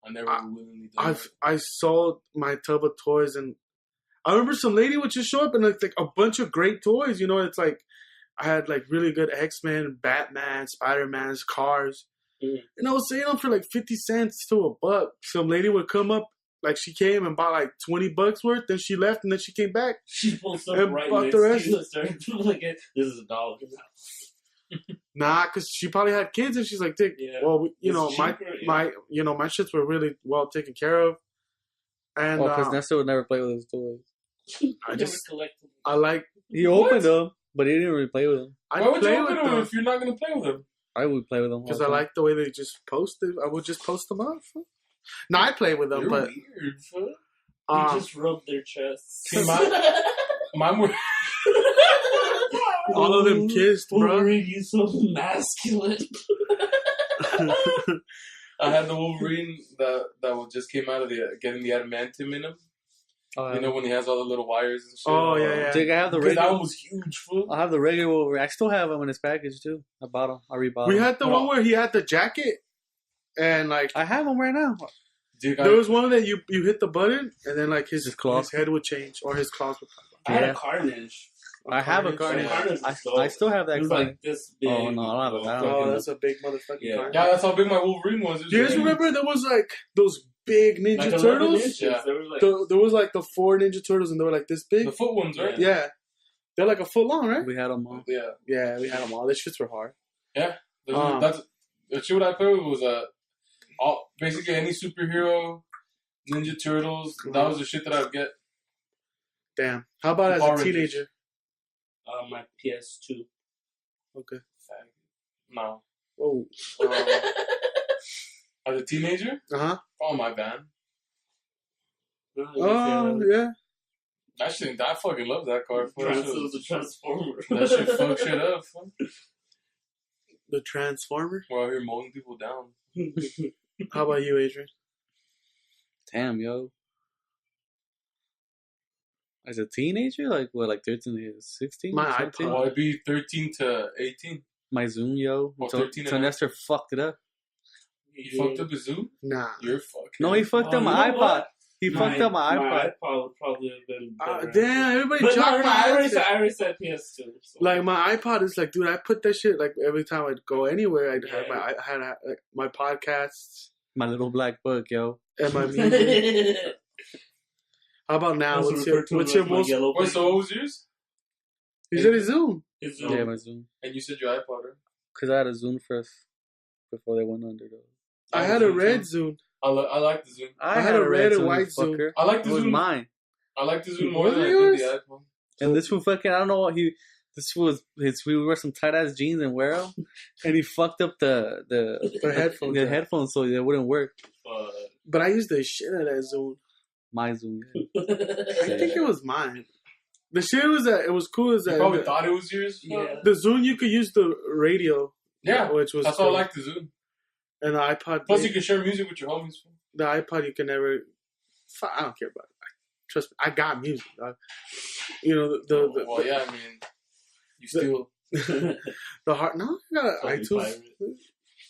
never willingly done that. I sold my tub of toys, and I remember some lady would just show up and like a bunch of great toys. You know, it's like I had like really good X-Men, Batman, Spider-Man's, cars, and I was selling them for like 50 cents to $1. Some lady would come up. Like, she came and bought like $20 worth, then she left, and then she came back. She pulled stuff And right bought next the rest. to you and started like, this is $1. Nah, because she probably had kids, and she's like, Dick, Yeah. well, It's my cheaper, yeah. my shits were really well taken care of. And Because Nestor would never play with his toys. I just, collected. I like, He opened them, but he didn't really play with them. I Why would play you with open them them if you're not going to play with them? I would play with them. because I like the way they just posted. I would just post them up. No, I play with them, You're but weird, fool. You just rubbed their chests. See, mine were... all of them kissed, bro. Wolverine, you so masculine. I had the Wolverine that just came out of getting the adamantium in him. You know, when he has all the little wires and shit. Oh, yeah. Dick, I have the Because that regular. one was huge, fool. I have the regular Wolverine. I still have him in his package too. I bought him. I rebought We him. had the one where he had the jacket, and like I have him right now. Dick, there was one that you hit the button, and then like his claws. head would change or his claws would. I had Yeah. a Carnage. I have a Carnage. Carnage. Carnage is dope. I still have that It was Carnage. like this big. Oh, no, I don't have that. Oh, that's a big motherfucking Yeah. Carnage. Yeah, that's how big my Wolverine was. It was Do you guys huge. remember there was like those big Ninja Like 11 Turtles? inches. Yeah. There was like, There was like the 4 Ninja Turtles, and they were like this big. The foot ones, right? Yeah, they're like a foot long, right? We had them all. Yeah. Yeah, we had them all. These shits were hard. That's the shit what I played with was basically any superhero, Ninja Turtles. That was the shit that I'd get. Damn. How about as Power a teenager? my PS2. Okay. No. Oh. As a teenager? Uh-huh. Oh, my band. Oh, yeah. I fucking love that car. The Transformer. That shit fuck shit up. The Transformer? We're out here mowing people down. How about you, Adrian? Damn, yo. As a teenager? Like 13 to 16? My 17? iPod. Well, it'd be 13 to 18. My Zoom, yo. Oh, So 13 and Nestor fucked it up. You fucked up his Zoom? Nah. You're fucking. No, he fucked up my iPod. What? He fucked up my iPod. My iPod would probably have been better. Damn, everybody But dropped I my already said PS2. So. Like, my iPod is like, dude, I put that shit, like, every time I'd go anywhere, I'd have Yeah. I had like, my podcasts My little black book, yo. and my music. How about now? Also What's your referred to most... as my yellow Wait, so what was yours? You said a Zoom. It's Yeah, my Zoom. And you said your iPod, right? Because I had a Zoom first before they went under, though. I had a red Zoom. I like the Zoom. I had a red and white Zoom. fucker. I like the It was Zoom. mine. I like the Zoom more Was than it I yours? did the iPhone. And this fool fucking, I don't know what this was, we would wear some tight ass jeans and wear them. And he fucked up the headphones. the headphones so they wouldn't work. But I used the shit out of that Zoom. My Zoom. I think it was mine. The shit was that it was cool. Is You that probably thought it was yours? Yeah. the Zoom you could use the radio. Yeah, which was that's cool. why I like the Zoom. And the iPod. Plus, you can share music with your homies. The iPod you can never. I don't care about it. Trust me, I got music. Dog. You know the Well, yeah, I mean, you still the heart. No, I got Fucking iTunes. pirate.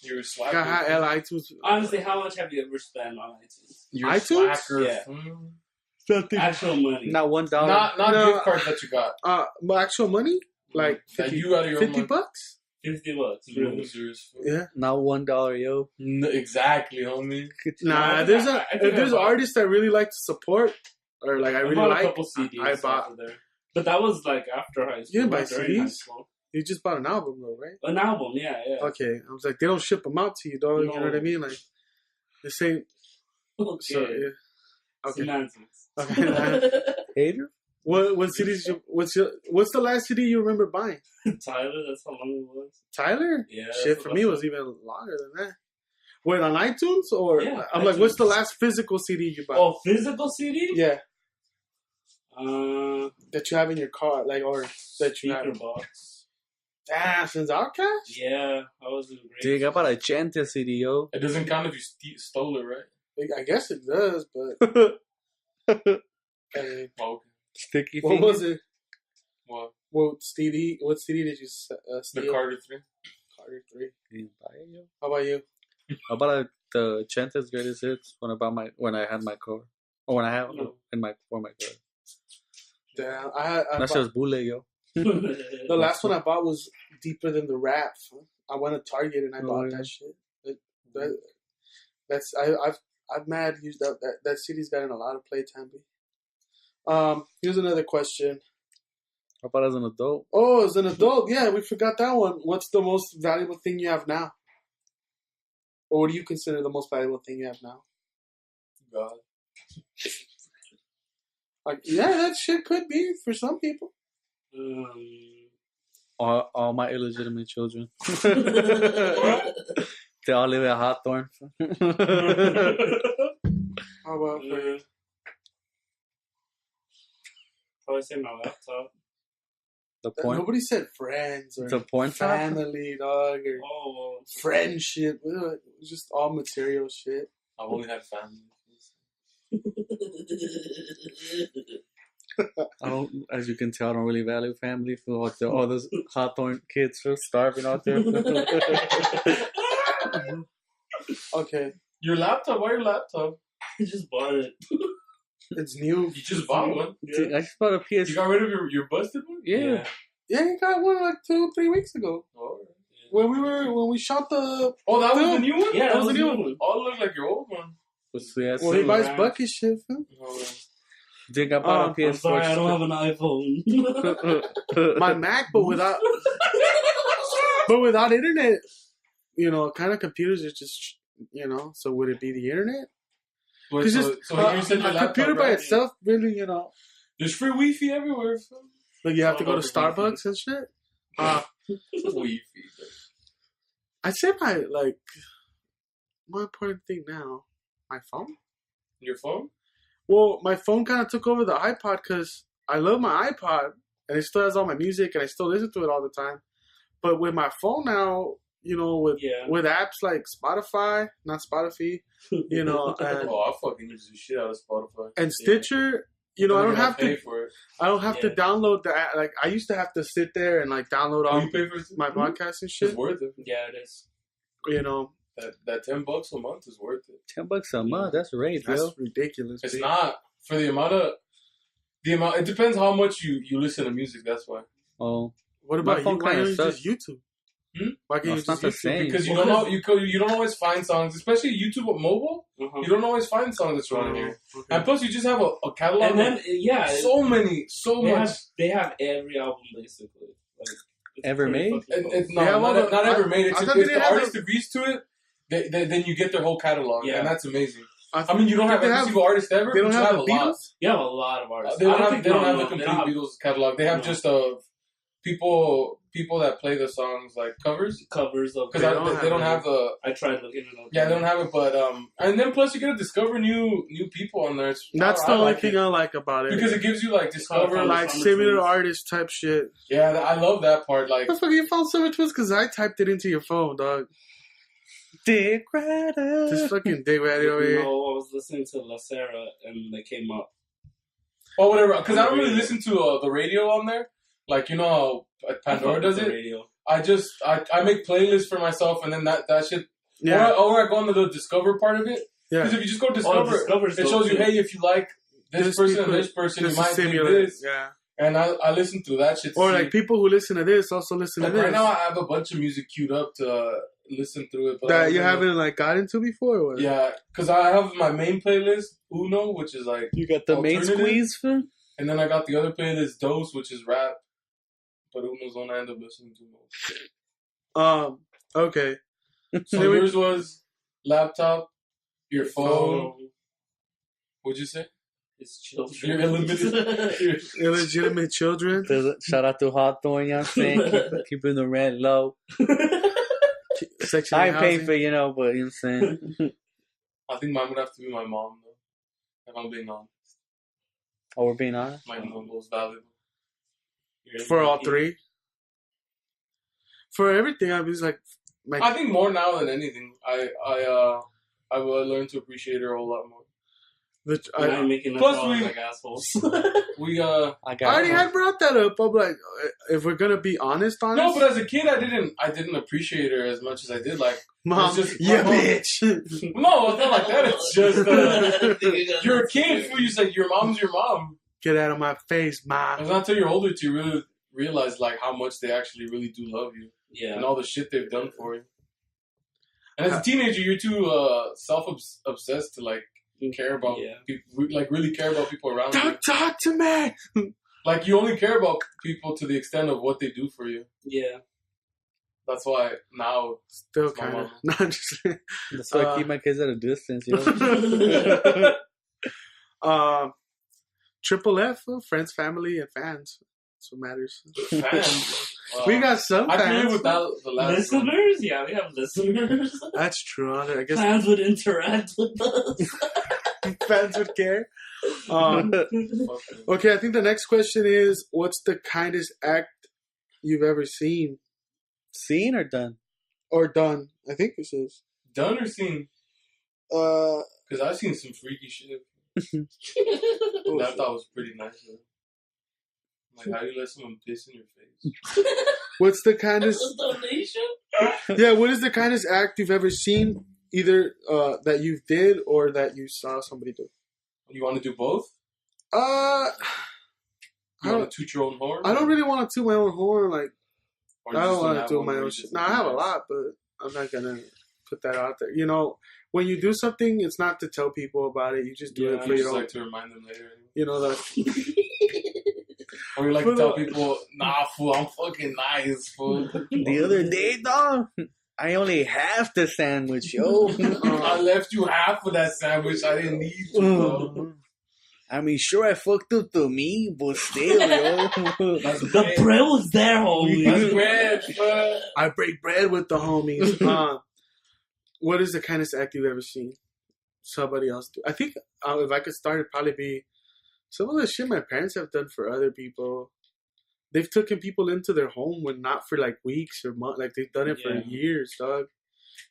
you're a I slacker. got iTunes. Honestly, how much have you ever spent on iTunes? You're a iTunes? slacker. Yeah. Something. Actual money. Not $1. Not No. gift cards that you got. My actual money, like That 50, you out of your own 50 money. bucks. $50. Losers. Yeah. Not $1, yo. Exactly, homie. Nah, I there's think if there's I bought- artists I really like to support, or like I really bought a like, couple CDs I bought. over there. But that was like after high school. You didn't buy not during high CDs? school. You just bought an album though, right? An album, yeah. Okay, I was like, they don't ship them out to you, dog. You know No. what I mean? Like, the same. Okay. So yeah. Okay. Semantics. Okay. Hater? What CDs? What's the last CD you remember buying? Tyler, that's how long it was. Tyler? Yeah. Shit, that's for the me it last was even longer than that. Wait, on iTunes or Yeah, I'm like, what's the iTunes. last physical CD you bought? Oh, physical CD? Yeah, Uh, that you have in your car, like, or that you speaker have. box. Damn, since Outcast? Yeah, I was in grade. Dig, I bought a Chente CD, yo. It doesn't count if you stole it, right? I guess it does, but I mean, Oh, okay. Sticky what was it? What? What CD did you The steal? Carter 3. Carter 3. You buy it, yo? How about you? I bought the Chente's greatest hits when I had my car. Or when I had for my car. Damn, I That's bought, just bullet, yo. the last one I bought was Deeper Than the Rap. I went to Target and I Oh, bought yeah. that shit. I've mad used that CD's gotten a lot of playtime. Here's another question. I bought it as an adult. Oh, as an adult, yeah, we forgot that one. What's the most valuable thing you have now? Or what do you consider the most valuable thing you have now? God. Like, yeah, that shit could be for some people. All my illegitimate children. They all live at Hawthorne. How about for you? Probably say my laptop. The porn. Nobody said friends or The porn top? family, dog, or Oh, friendship. It was just all material shit. I've only had family. I don't, as you can tell, I don't really value family. For all those Hawthorne kids are starving out there. Okay, Your laptop? Why your laptop? I just bought it. it's new. You just bought one. I just bought a PS. You got rid of your busted one? Yeah. Yeah, you got one like 2-3 weeks ago Oh, when we shot the. oh that was Film. the new one? Yeah, That was the new one. Oh, it looked like your old one. Well, he buys Right. bucket shit. Huh? Oh, Dig, I bought a I'm PS4. sorry, I don't have an iPhone. My Mac, but without internet. You know, kind of computers are just, you know. So would it be the internet? Wait, Because so you said your a laptop, computer by right? itself, really, you know, There's free Wi-Fi everywhere. like you have to go to Wi-Fi. Starbucks and shit. Wi-Fi. I'd say more important thing now, my phone. Your phone? Well, my phone kind of took over the iPod because I love my iPod and it still has all my music and I still listen to it all the time. But with my phone now, with apps like Spotify, not Spotify, and I fucking use the shit out of Spotify and Stitcher. I don't have to. I don't have to download the app. Like I used to have to sit there and like download all my podcasts and shit. It's worth it. Yeah, it is. That $10 a month is worth it. $10 a month, that's right, bro. That's ridiculous. It's not for the amount. It depends how much you listen to music. That's why. Oh, what about you? Why don't you just YouTube? Why can't you it's not the same. Because you don't know you don't always find songs, especially YouTube or mobile. You don't always find songs that's running here. Okay. And plus, you just have a catalog. And then so much. They have every album basically. Like, ever made? Not ever made. If the artist agrees to it, then you get their whole catalog, and that's amazing. I mean, you don't have every single artist ever. They don't have a lot. You have a lot of artists. They don't have the complete Beatles catalog. They have just people that play the songs like covers of because they don't have the. I tried looking it up. Yeah, they don't have it, but and then plus you get to discover new people on there. That's the only thing I like about it because it gives you like discover like similar artist type shit. Yeah, I love that part. Like, the fuck you found so much because I typed it into your phone, dog. Dick Rider. This fucking Dick Rider over here. No, I was listening to La Serra and they came up. Oh, whatever. Because I don't really listen to the radio on there. Like, you know how Pandora does it? Radio. I make playlists for myself and then that shit. Yeah. Or I go into the Discover part of it. Yeah. Because if you just go Discover, it shows you, hey, if you like this person and this person, you might do this. Yeah. And I listen to that shit. Or like people who listen to this also listen to this. Right now I have a bunch of music queued up to listen through it. But that you haven't like got into before? Or? Yeah. Because I have my main playlist, Uno, which is like... You got the main squeeze for? And then I got the other playlist, Dose, which is rap. But Uno's one I end up listening to most. Okay. So yours was laptop, your phone. What'd you say? It's children. Your illegitimate children. Shout out to Hawthorne, you know what I'm saying? Keeping the rent low. I ain't paying for, but you know what I'm saying? I think mine would have to be my mom, though. If I'm being honest. Oh, we're being honest? My mom was valuable. For all three? For everything, I was like... I think more now than anything. I will learn to appreciate her a whole lot more. I'm making plus like assholes. I already had brought that up. I'm like, if we're gonna be honest, no. But as a kid, I didn't appreciate her as much as I did. Like, mom, just, bitch. No, it's not like that. It's just you're a kid. You said your mom's your mom. Get out of my face, mom. It's not until you're older to really realize like how much they actually really do love you. Yeah. And all the shit they've done for you. And as a teenager, you're too self-obsessed to like care about people, like really care about people around you. Don't talk to me. Like you only care about people to the extent of what they do for you. Yeah. That's why now still kind of. No, I'm just saying. That's why I keep my kids at a distance, you know. Triple F, friends, family, and fans. That's what matters. Fans. We got some fans. I agree with that. The last listeners? One. Yeah, we have listeners. That's true. I guess fans would interact with us. Fans would care. Okay, I think the next question is, what's the kindest act you've ever seen? Seen or done? Or done. I think it says. Done or seen? Because I've seen some freaky shit. That I thought was pretty nice. Though. Like, how do you let someone piss in your face? What's the kindest... donation? Yeah, what is the kindest act you've ever seen? Either that you did or that you saw somebody do. You want to do both? You want to toot your own horn? I don't really want to toot my own horn. Like, I don't want to do my own shit. No, I have a lot, but I'm not going to put that out there. You know, when you do something, it's not to tell people about it. You just do it for your own. Like to remind them later. You know that. Or you like to tell people, nah, fool, I'm fucking nice, fool. The other day, dog, I only half the sandwich, yo. I left you half of that sandwich. I didn't need to. I mean, sure, I fucked up the meat, but still, yo. The bread was there, homie. That's bread, bro. I break bread with the homies. What is the kindest act you've ever seen somebody else do? I think if I could start, it'd probably be some of the shit my parents have done for other people. They've taken people into their home when not for like weeks or months. Like they've done it for years, dog.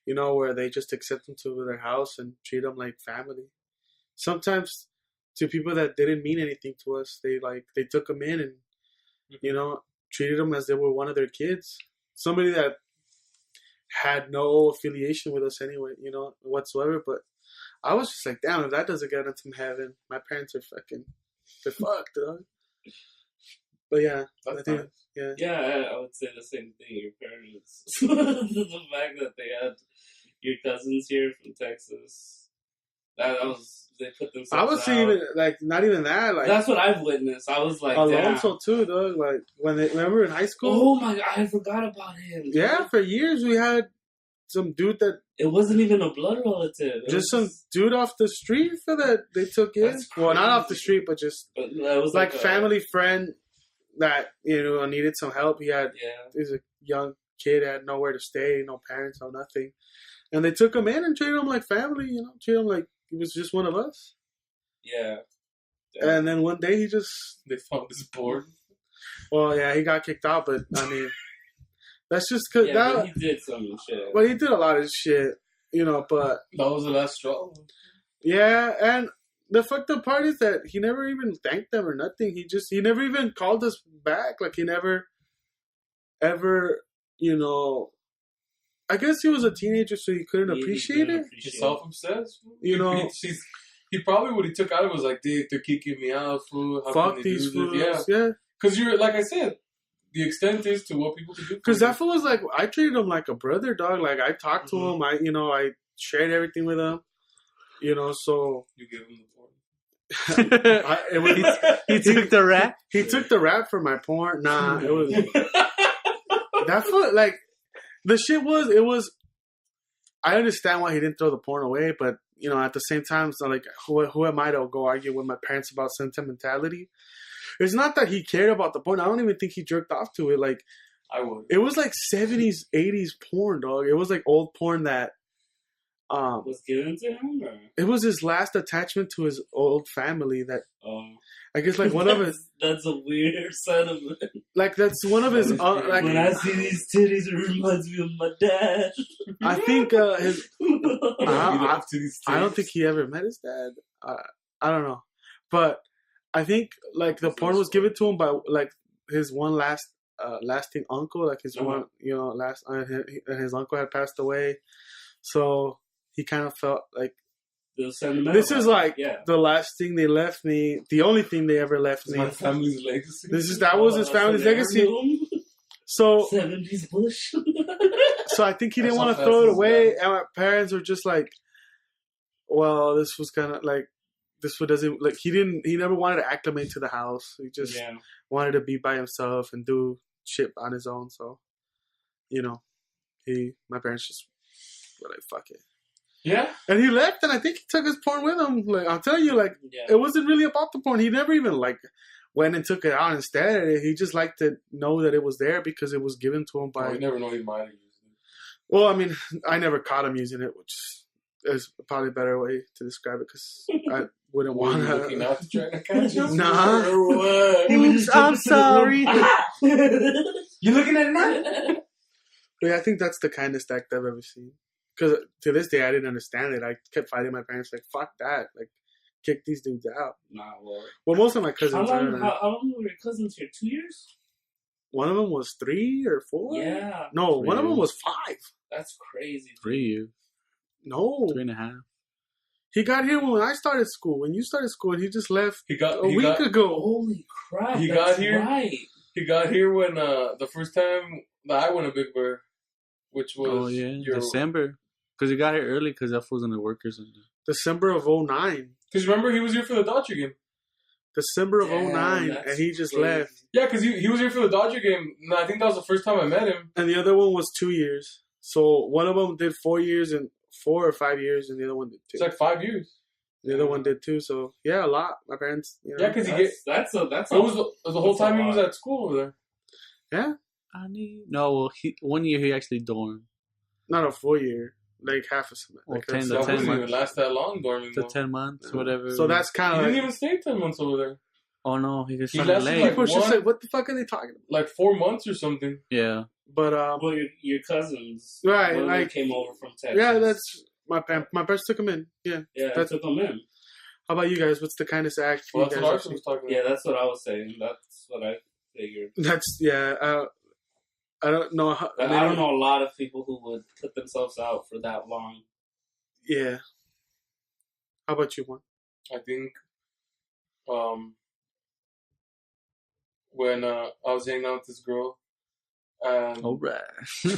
You know, where they just accept them to their house and treat them like family. Sometimes to people that didn't mean anything to us, they took them in and, you know, treated them as they were one of their kids. Somebody that had no affiliation with us anyway, you know, whatsoever. But I was just like, damn, if that doesn't get into heaven, my parents are they're fucked, dog. But yeah, That's I think, nice. Yeah, I would say the same thing. Your parents, the fact that they had your cousins here from Texas, that was they put themselves. I was seeing like not even that. Like that's what I've witnessed. I was like, Alonso too, dog. Like when they remember in high school. Oh my god, I forgot about him. Yeah, for years we had some dude that it wasn't even a blood relative. Just some dude off the street for that they took in. Well, not off the street, but just it was like family friend. That, you know, needed some help. He was a young kid, had nowhere to stay, no parents, no nothing. And they took him in and treated him like family, you know, treated him like he was just one of us. Yeah. And then one day they found his board. Well, yeah, he got kicked out, but I mean, that's just because he did some shit. Well, he did a lot of shit, you know, but that was the last straw. Yeah, and the fucked up part is that he never even thanked them or nothing. He never even called us back. Like, he never, ever, you know, I guess he was a teenager, so he couldn't appreciate it. He's self-obsessed. You know. He probably, what he took out of it was like, they're kicking me out, fool. Fuck these fools. Yeah. Because you're, like I said, the extent is to what people can do. Because that fool was like, I treated him like a brother, dog. Like, I talked to him. I shared everything with him. You know, so. You give him the porn. He took the rap? He took the rap for my porn. Nah, it was. That fool, like, the shit was. I understand why he didn't throw the porn away, but, you know, at the same time, so like, who am I to go argue with my parents about sentimentality? It's not that he cared about the porn. I don't even think he jerked off to it. Like, I would. It was like 70s, 80s porn, dog. It was like old porn that was given to him? Or? It was his last attachment to his old family that I guess like one of his... That's a weird sentiment. Like that's one of his... like when I see these titties, it reminds me of my dad. I think his... I don't think he ever met his dad. I don't know. But I think like the porn was given to him by like his one lasting uncle, like his one, you know, his uncle had passed away. So he kind of felt like this is like the last thing they left me. The only thing they ever left me. My family's legacy. That was his family's legacy. So 70s Bush. So I think he didn't want to throw it away, and my parents were just like, "Well, this was kind of like this one doesn't like he never wanted to acclimate to the house. He just wanted to be by himself and do shit on his own. So, you know, my parents just were like, fuck it." Yeah. And he left, and I think he took his porn with him. Like, I'll tell you, like, it wasn't really about the porn. He never even, like, went and took it out instead. He just liked to know that it was there because it was given to him by... You never know he might have used it. Well, I mean, I never caught him using it, which is probably a better way to describe it because I wouldn't want to... looking out to try to catch him? Nah. Oops, I'm sorry. You looking at it now? But yeah, I think that's the kindest act I've ever seen. Because to this day, I didn't understand it. I kept fighting my parents, like, fuck that. Like, kick these dudes out. Nah, well. Well, most of my cousins how long were your cousins here? 2 years? One of them was 3 or 4? Yeah. No, one of them was 5. That's crazy. 3 years. No. 3.5. He got here when I started school. When you started school, and he just left a week ago. Holy crap. He got here. Right. He got here when the first time that I went to Big Bear, which was December. Because he got here early because that was in the workers. December of 2009. Because remember, he was here for the Dodger game. December of 2009, and he just left. Yeah, because he was here for the Dodger game. And I think that was the first time I met him. And the other one was 2 years. So one of them did 4 years and 4 or 5 years, and the other one did 2. It's like 5 years. The other one did too. So yeah, a lot. My parents. You know, Yeah, because that's it was the whole time he was at school over there. Yeah. No, 1 year he actually dormed. Not a full year, like half a semester. Well, Like 10 That wouldn't even months. last that long dorming. To though. 10 months, whatever. So that's He kind of didn't like. even stay 10 months over there. Oh no, he just He started lasted late. like People should one- say, "What the fuck are they talking about?" Like 4 months or something. Yeah. But Well, your cousins, Right, one of them like- came over from Texas. yeah, that's my parents took him in. Yeah. yeah. I that's- took them in. How about you guys? What's the kindest act Well, you that's guys what have Arthur seen? was talking Yeah, about. that's what I was saying. That's what I figured. That's yeah. I don't know. How, I don't know a lot of people who would put themselves out for that long. Yeah. How about you, one? I think when I was hanging out with this girl, and All right. as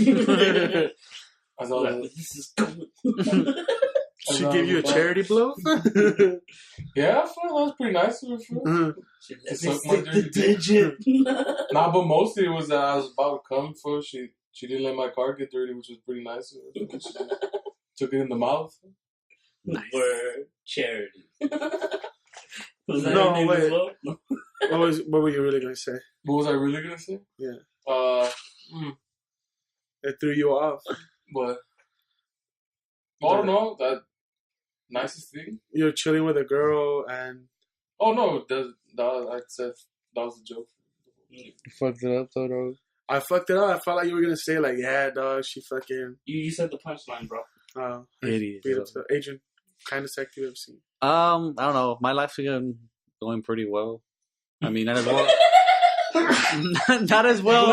I was, This is going. She gave you a charity blow? yeah, I feel that was pretty nice of her. fool. Uh-huh. She Suck let my me stick the dirty digit. Nah, but mostly it was that I was about to come for. She didn't let my car get dirty, which was pretty nice of her. She took it in the mouth. Nice. For charity. Was that No, her name wait. as well? No. What were you really gonna say? What was I really gonna say? Yeah. It threw you off. But I don't know that nicest thing. You're chilling with a girl and Oh no, I said that was a joke. You fucked it up, though, dog. I fucked it up. I felt like you were gonna say like, yeah, dog, she fucking You said the punchline, bro. Idiot. beat up to Adrian. Kindest act you've ever seen. I don't know. My life's going pretty well. I mean, not as well. Not as well.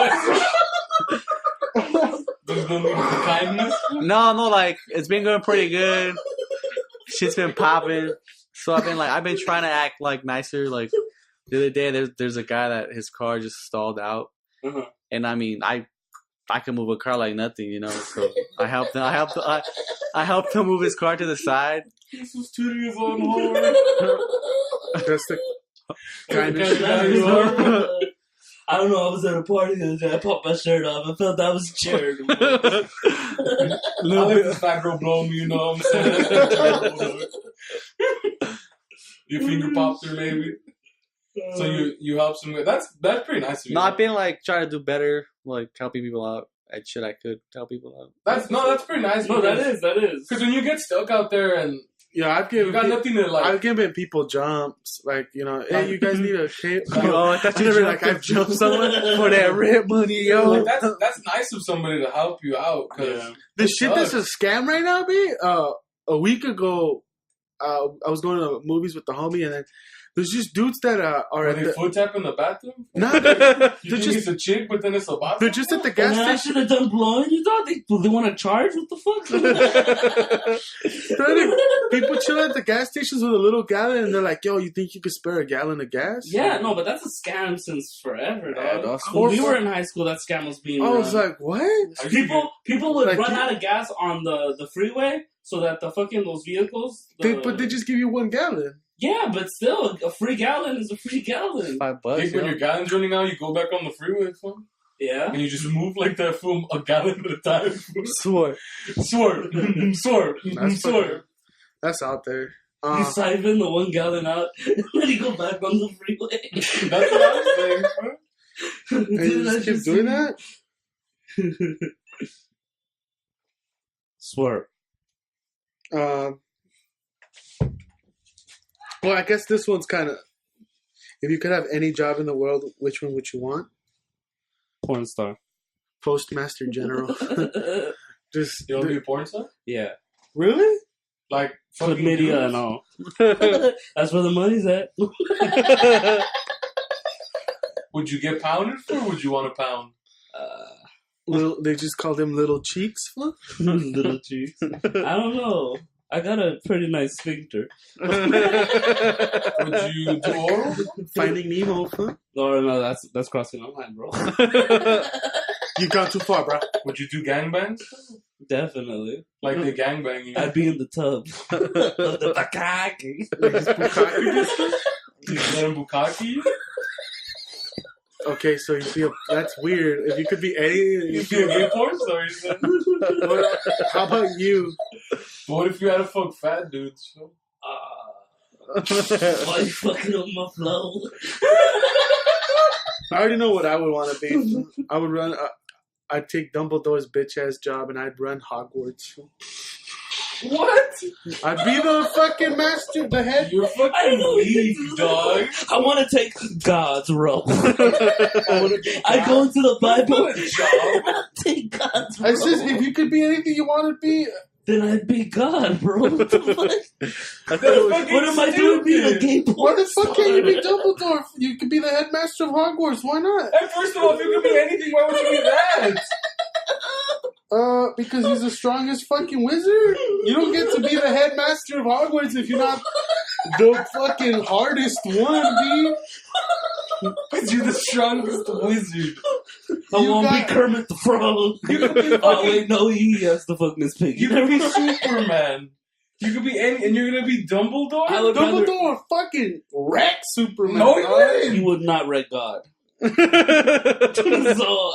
There's no need for kindness. No, like it's been going pretty good. Shit's been popping. So I've been trying to act like nicer. Like the other day, there's a guy that his car just stalled out, Uh-huh. and I mean, I can move a car like nothing, you know. So I helped him. I helped him move his car to the side. This was 2 years on hold. That's the Kindness. kindest. I don't know. I was at a party the other day. I popped my shirt off. I felt that was charitable. I let this fat girl blow me, you know what I'm saying? Your finger popped her, maybe. So you help some. That's pretty nice of you. No, I've been like trying to do better, like helping people out at shit I could help people out. That's pretty nice. No, that is. Because when you get stuck out there and Yeah, I've you given got nothing to like. I've given people jumps, like, you know, hey, you guys need a cape. Oh, I thought I you never jumped like I've jumped someone for that rent money, yo. Like, that's nice of somebody to help you out. Cause the shit that's a scam right now, B. A week ago, I was going to movies with the homie, and then there's just dudes that are are at they the, foot tap in the bathroom? nah, You they're think just it's a chick, but then it's a bathroom? they're just at the And gas then I station. should have done blowing. You thought they want to charge? What the fuck? People chill at the gas stations with a little gallon, and they're like, "Yo, you think you could spare a gallon of gas?" Yeah, no, but that's a scam since forever, dog. Yeah, that's When we were in high school, that scam was being I run. was like, "What?" People would Like, run you- out of gas on the freeway so that the fucking those vehicles. But they just give you 1 gallon. Yeah, but still, a free gallon is a free gallon. $5, Think when yo. your gallon's running out, you go back on the freeway, fool, Yeah. and you just move like that from a gallon at a time. Swore. Swerve, swerve, That's swerve. That's out there. You siphon the 1 gallon out, and then you go back on the freeway. That's what I was saying, fool. And you just keep doing that. Swerve. Well, I guess this one's kind of. If you could have any job in the world, which one would you want? Porn star. Postmaster General. Just You want to be a porn star? Yeah. really? Like, Good fucking media dudes? and all. That's where the money's at. Would you get pounded for, or would you want to pound? They just call them little cheeks. Huh? Little cheeks. I don't know. I got a pretty nice sphincter. Would you do oral? Finding Nemo. Huh? No, that's crossing the line, bro. You've gone too far, bro. Would you do gangbangs? Definitely. Like they gangbang you? I'd be in the tub. Of the bukkake. You let them bukkake you? Okay, so you feel that's weird. If you could be any, You feel a gay porn star, you said? How about you? What if you had to fuck fat dudes? Why you fucking up my flow? I already know what I would want to be. I would run. I'd take Dumbledore's bitch ass job and I'd run Hogwarts. What? I'd be the fucking master, the head. You're fucking weak, dog. I want to take God's role. I go into the Bible. Job. Take God's I role. says, if you could be anything you want to be, Then I'd be God, bro. What the fuck? Fucking What am I doing being a gay porn why the fuck star? can't you be Dumbledore? You could be the headmaster of Hogwarts. Why not? And first of all, if you could be anything, why would you be that? Because he's the strongest fucking wizard. You don't get to be the headmaster of Hogwarts if you're not the fucking hardest one, B. Because you're the strongest wizard. I won't be Kermit the Frog. You could be Oh wait, no, he has to fuck Miss Piggy. You could be Superman. You could be any, and you're gonna be Dumbledore. I would Dumbledore fucking wreck Superman. No, you dog. wouldn't. You would not wreck God. So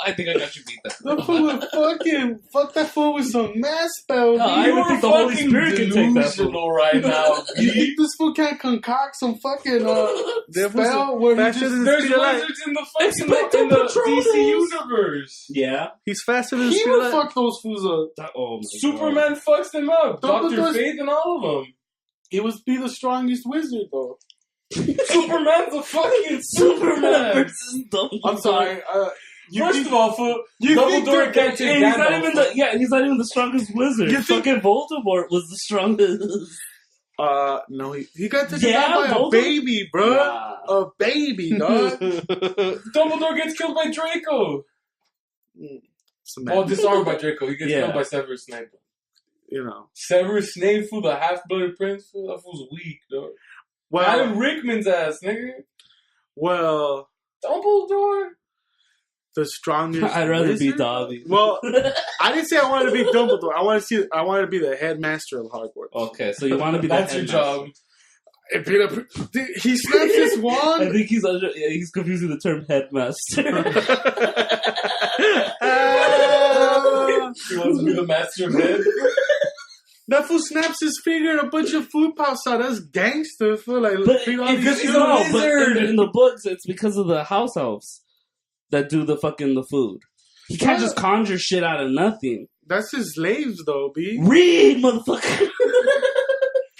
I think I got you beat that. That fool would fucking fuck that fool with some math spell. No, I You would are think the Holy fucking Spirit can take that delusional right now. You think this fool can't concoct some fucking spell where he faster just than There's speed of light. wizards in the fucking Expecto in the Patronus. DC universe. Yeah. He's faster than he speed would of light. fuck those fools up. Oh my Superman fucks them up. Doctor Dumbledore's- Fate and all of them. He would be the strongest wizard though. Superman's a fucking Superman Superman. versus Dumbledore. I'm sorry. First of all, for you think Dumbledore can't And take he's not Gandalf. even he's not even the strongest wizard. You think- Fucking Voldemort was the strongest. No, he got taken Yeah, down by a Voldemort- baby, bro. Nah. A baby, dog. Dumbledore gets killed by Draco. Disarmed by Draco. He gets Yeah. killed by Severus Snape. You know. Severus Snape, for the half-blooded prince, fool, that fool's weak, dog. Well, Alan Rickman's ass, nigga. well, Dumbledore. the strongest. I'd rather be wizard? Dobby. Well, I didn't say I wanted to be Dumbledore. I wanted to be the headmaster of Hogwarts. Okay, so you want to be That's the your headmaster. job. He snaps his I wand. think he's confusing the term headmaster. He wants to be the master of head. That fool snaps his finger and a bunch of food pops out. That's gangster. Fool. Like, But figure out because these he's shit. a but wizard. in the books, it's because of the house elves that do the food. He can't just conjure shit out of nothing. That's his slaves, though, B. Read, motherfucker.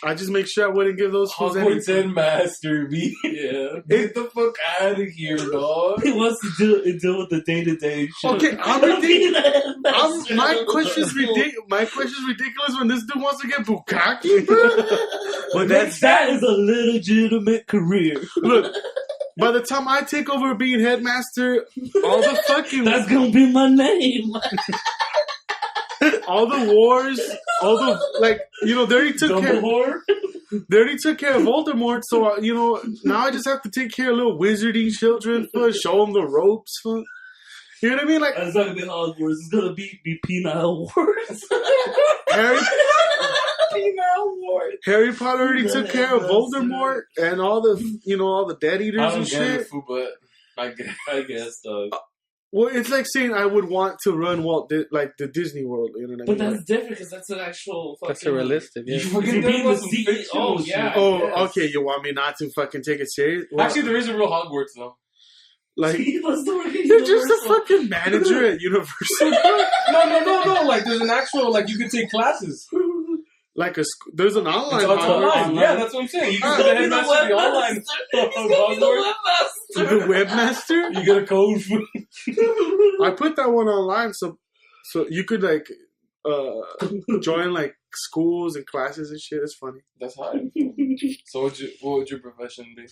I just make sure I wouldn't give those fools Hogwarts anything. Headmaster, B. Yeah. Get the fuck out of here, dog. He wants to deal with the day-to-day shit. Okay, I'm Be ridiculous. the headmaster. My question's ridiculous. My question's ridiculous when this dude wants to get bukkake, bro. But That is a legitimate career. Look, by the time I take over being headmaster, all the fucking That's gonna be my name. all the wars, all the they already took care. Dumbledore? They already took care of Voldemort, so now I just have to take care of little wizarding children, show them the ropes. You know what I mean? Like It's not gonna be Hogwarts. It's gonna be penile wars. Harry Potter already took care of Voldemort and all the Death Eaters I and don't get it, shit. fool, but I guess, dog. Well, it's like saying I would want to run the Disney World. You know what I But mean? that's different because that's an actual fucking... That's a realistic, yeah. You If fucking you're done being about the some CEO, fictional yeah. shit. Oh, Yes. okay. You want me not to fucking take it serious? Well, Actually, there is a real Hogwarts, though. like He was the working you're just a Universal. fucking manager at Universal. No. Like, there's an actual, you can take classes. Like there's an online. It's Hogwarts. online. Yeah, that's what I'm saying. You can Ah, be the He's the headmaster of the online webmaster. He's gonna be Hogwarts. the The webmaster. You get a code for I put that one online so you could join schools and classes and shit. It's funny. That's high. So what would your profession be?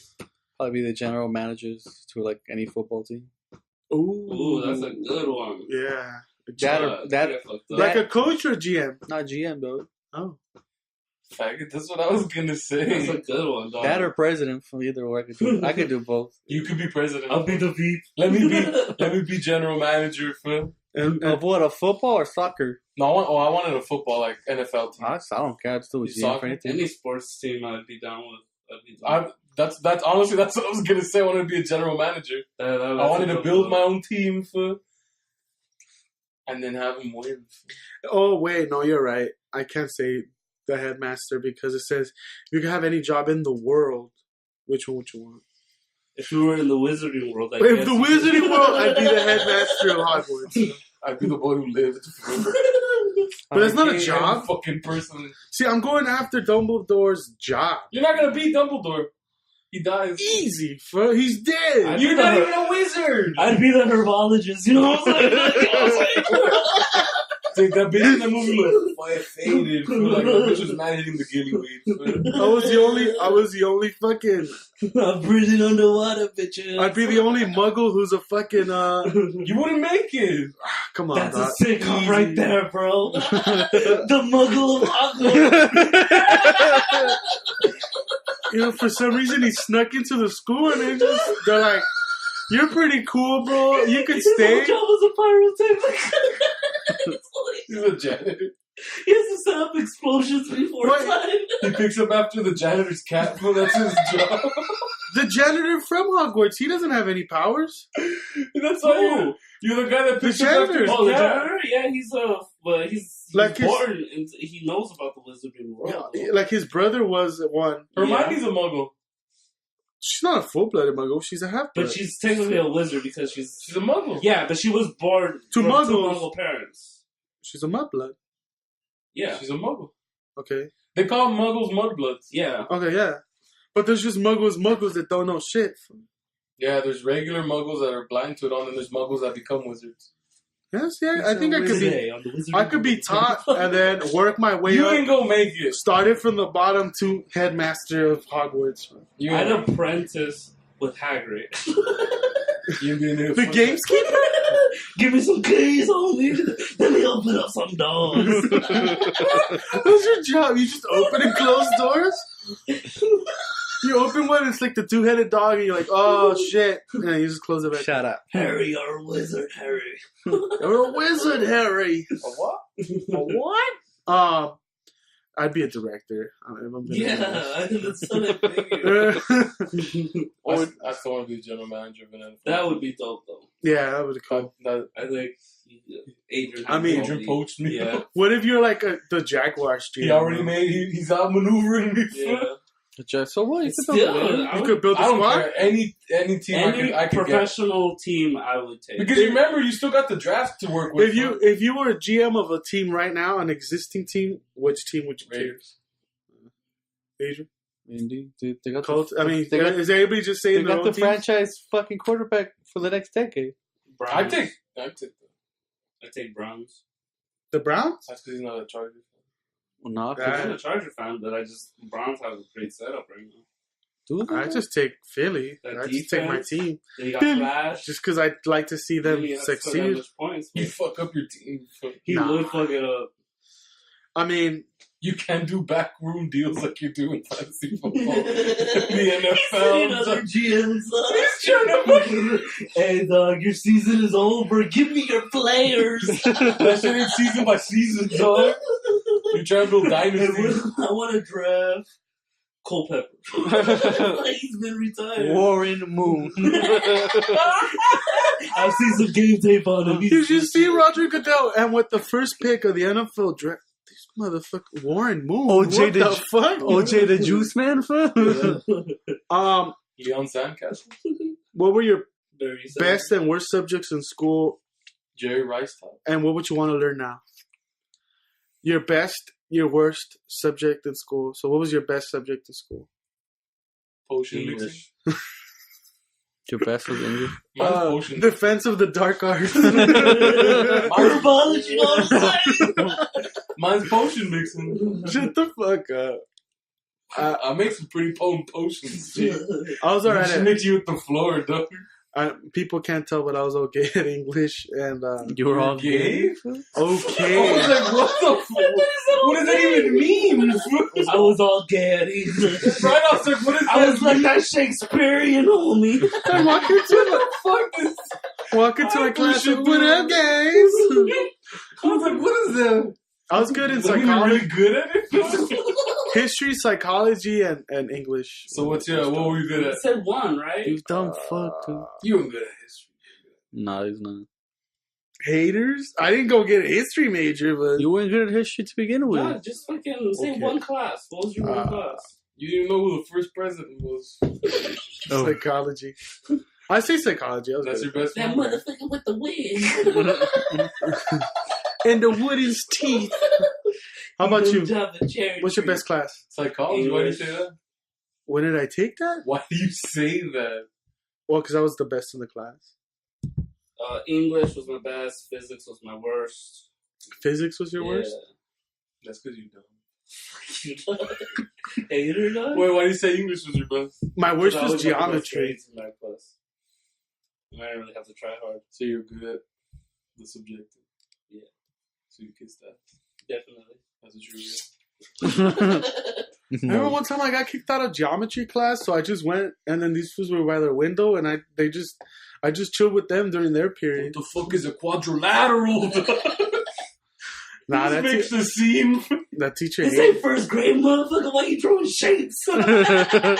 Probably be the general managers to any football team. Ooh, that's a good one. Yeah. That Like a coach or a GM? not GM though. Oh. Faggot, that's what I was gonna That's say. a good one, dog. That or president from either or I could do both. You could be president. I'll be the VP. Let me be general manager for. And Of what, a football or soccer? No, I wanted a football NFL team. I don't care. I'd still be GM Soccer? for anything. Any sports team I'd be down with. That's honestly that's what I was gonna say. I wanted to be a general manager. I wanted to build my own team for, and then have them win. oh wait, no, you're right. I can't say the headmaster because it says you can have any job in the world. Which one would you want? If we were in the wizarding world, If the wizarding world, I'd be the headmaster of Hogwarts. I'd be the boy who lived forever. But that's not a job. Fucking person. See, I'm going after Dumbledore's job. You're not gonna beat Dumbledore. He dies. Easy, bro. He's dead. You're not even a wizard. I'd be the herbologist. You know what I'm saying? Dude, that bitch in the movie looked faded. Like, that bitch was managing the gillyweed. I was the only fucking. I'm breathing underwater, bitches. I'd be the only Muggle who's a fucking. You wouldn't make it. Come on, that's a sitcom right there, bro. The Muggle of Hogwarts. You know, for some reason he snuck into the school and they're like, "You're pretty cool, bro. You could stay." His whole job was a pyrotechnic. He's a janitor. He has to set up explosions before time. He picks up after the janitor's cat. Well, that's his job. The janitor from Hogwarts, he doesn't have any powers. That's why you're the guy that picks up after his cat. The janitor? Yeah, he's like born and he knows about the wizarding world. Yeah, like his brother was one. Hermione's a Muggle. She's not a full-blooded Muggle. She's a half-blood. But she's technically a wizard because she's a Muggle. Yeah, but she was born to from Muggles. two Muggle parents. She's a mudblood. Yeah. She's a Muggle. Okay. They call Muggles mudbloods. Yeah. Okay, yeah. But there's just Muggles that don't know shit. Yeah, there's regular Muggles that are blind to it on, and there's Muggles that become wizards. Yes, yeah. I think I could be taught and then work my way up. You ain't gonna make it. Started from the bottom to headmaster of Hogwarts. I'd apprentice with Hagrid. The gamekeeper? Give me some keys, homie. Let me open up some doors. What's your job? You just open and close doors? You open one, it's like the two-headed dog, and you're like, oh, shit. And then you just close it back. Shut up. Harry, you're a wizard, Harry. You're a wizard, Harry. A what? A what? I'd be a director. I think that's so big. I still want to be a general manager of an NFL. That would be dope, though. Yeah, that would be cool. I think Adrian. Adrian poached me. Yeah. What if you're like the Jaguars GM? He already he's outmaneuvering me. Yeah. So what? You could build a squad. Care. Any team I could professional team I would take. Because remember, you still got the draft to work with. If you were a GM of a team right now, an existing team, which team would you choose? Adrian? Indeed, dude, they got Colts. Is everybody just saying they got the franchise fucking quarterback for the next decade? I take Browns. The Browns? That's because he's not a Charger fan. Well, not. I'm a Charger fan, but Browns have a great setup right now. I just take Philly. I just take my team. They got Flash. Just because I'd like to see them succeed. You fuck up your team. He would fuck it up. I mean, you can't do backroom deals like you do in fantasy football. The NFL. He's trying to hey, dog, your season is over. Give me your players. That shit ain't season by season, dog. You're trying to build dynasty. I want to draft Culpepper. He's been retired. Warren Moon. I've seen some game tape on him. Did you see Roger Goodell? And with the first pick of the NFL draft, this motherfucker Warren Moon. OJ the Juice Man, Leon Sandcastle. What were your best and worst subjects in school? Jerry Rice type. And what would you want to learn now? Your best, your worst subject in school. So what was your best subject in school? Potion English. Your best was English? Potion. Defense of the dark arts. Herbology all the time. Mine's potion mixing. Shut the fuck up. I make some pretty potent potions. I was alright at mix you with the floor, dog. People can't tell, but I was okay at English, and you were all gay. Okay. I was like, what the fuck? What does that even mean? I was all gay at English. Right, I was like, what is that? I was like that Shakespearean homie. Walk into my class. What up, guys? I was like, what is that? I was good in psychology. Really good at it. History, psychology, and English. So what were you good at? You said one, right? You dumb fuck, dude. You were good at history. No, he's not. Haters? I didn't go get a history major, but You weren't good at history to begin with. God, just fucking say one class. What was your one class? You didn't know who the first president was. Psychology. I say psychology. That's your best That one. motherfucker with the wig. And the wooden's teeth. How about you? What's your best class? Psychology. Why do you say that? When did I take that? Why do you say that? Well, because I was the best in the class. English was my best. Physics was my worst. Physics was your worst? That's because you're dumb. Hater, dog? Wait, why do you say English was your best? My worst was geometry. In my class. And I didn't really have to try hard. So you're good at the subjective. Yeah. So you kissed that. Definitely. That's what you're good. Remember one time I got kicked out of geometry class, so I just went, and then these fools were by their window, and I just chilled with them during their period. What the fuck is a quadrilateral? Nah, that makes the scene. That teacher. This ain't first grade, motherfucker. Why you drawing shapes? I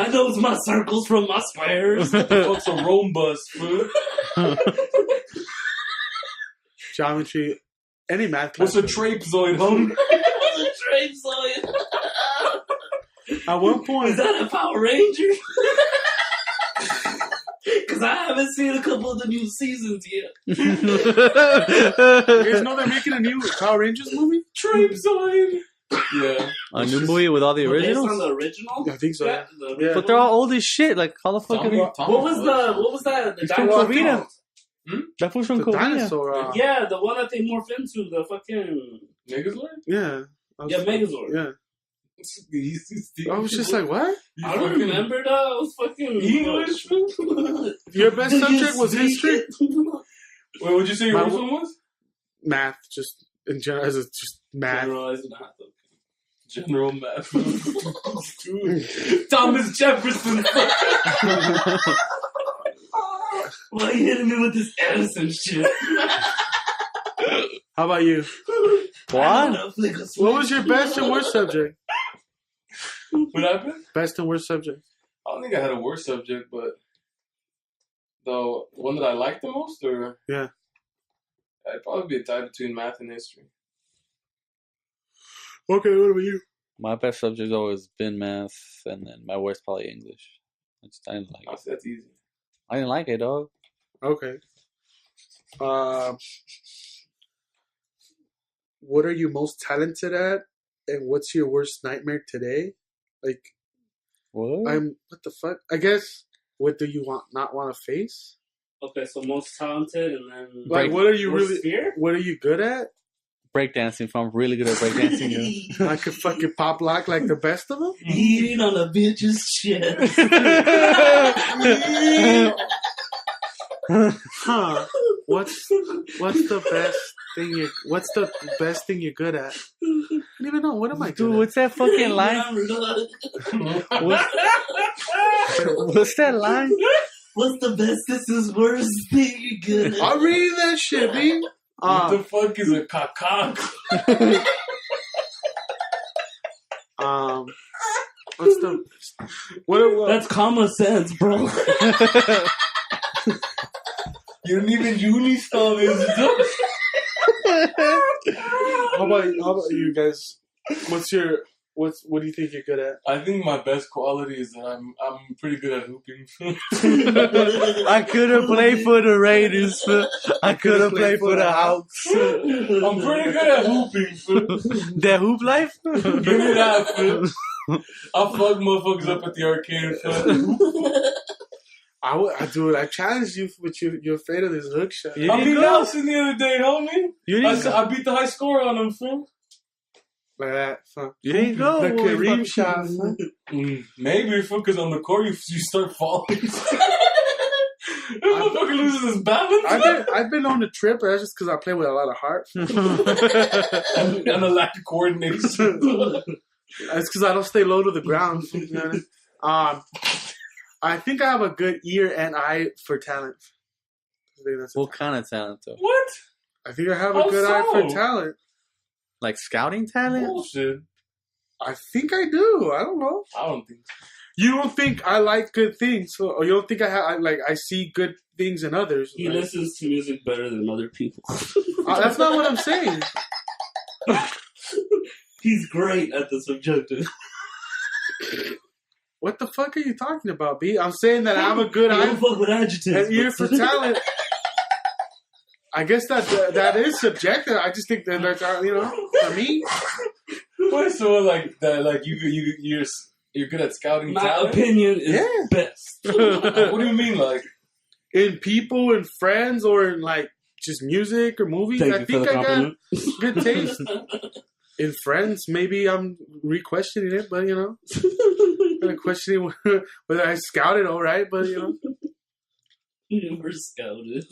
know it's my circles from my squares. What the fuck's a rhombus, fool? Geometry. Any math class. What's a trapezoid, homie? What's a trapezoid? At one point. Is that a Power Ranger? Because I haven't seen a couple of the new seasons yet. You guys know they're making a new Power Rangers movie? Trapezoid. Yeah. A new movie with all the originals? Based on the original? I think so. Yeah. But they're all old as shit. Like, how the fuck... What was that? The He's from dinosaur Korea. called? That fool's from The Korea. dinosaur. Yeah, the one that they morphed into, the fucking... Megazord? Yeah. Yeah, Megazord. Yeah. I was just like, what? I don't remember that. I was fucking... English? Your best subject was history? Wait, what'd you say your worst one was? Math, just in general, as just math. Generalized math. General math. Thomas Jefferson. Why are you hitting me with this Edison shit? How about you? What? What was your best and worst subject? What happened? Best and worst subject. I don't think I had a worst subject, but the one that I liked the most, or yeah, I'd probably be a tie between math and history. Okay, what about you? My best subject's always been math, and then my worst probably English. I didn't like it. That's easy. I didn't like it, dog. Okay. What are you most talented at, and what's your worst nightmare today? Like, what? What the fuck? I guess. What do you not want to face? Okay, so most talented, and then like, what are you really? Fear? What are you good at? Breakdancing. I'm really good at breakdancing. I could fucking pop lock like the best of them. Eating on a bitch's chest. Huh? What's the best thing you? What's the best thing you're good at? I don't even know. What am I good Dude, at? what's that fucking line? What's that line? What's the best? This is worst thing you're good at. I'm reading that shit, B. What the fuck is a caca? What's the what? That's common sense, bro. You don't even uni style this. How about you guys? What do you think you're good at? I think my best quality is that I'm pretty good at hooping. I couldn't play for the Raiders. I couldn't play for the Hawks. I'm pretty good at hooping. That hoop life? Give me that, fool. I fuck motherfuckers up at the arcade. I challenged you, but you're afraid of this hook shot. I beat Nelson the other day, homie. I beat the high score on him, fool. Like that, son. You didn't go. The Kareem shot, son. Maybe, fool, because on the court you start falling. This motherfucker loses his balance. I've been on the trip, but that's just because I play with a lot of heart. and a lack of coordination. It's because I don't stay low to the ground. You know? I think I have a good ear and eye for talent. What kind of talent, though? What? I think I have a good eye for talent. Like scouting talent? Bullshit. I think I do. I don't know. I don't think so. You don't think I like good things, or you don't think I see good things in others. He listens to music better than other people. That's not what I'm saying. He's great at the subjective. What the fuck are you talking about, B? I'm saying that I'm a good eye with adjectives, and ear for talent. I guess that is subjective. I just think that that's for me. Wait, so like that, like you're good at scouting My talent? opinion is best. What do you mean, like in people and friends, or in like just music or movies? Thank I you think for the I compliment. got good taste. In friends, maybe I'm re-questioning it, but I'm questioning whether I scouted all right, but You were scouted.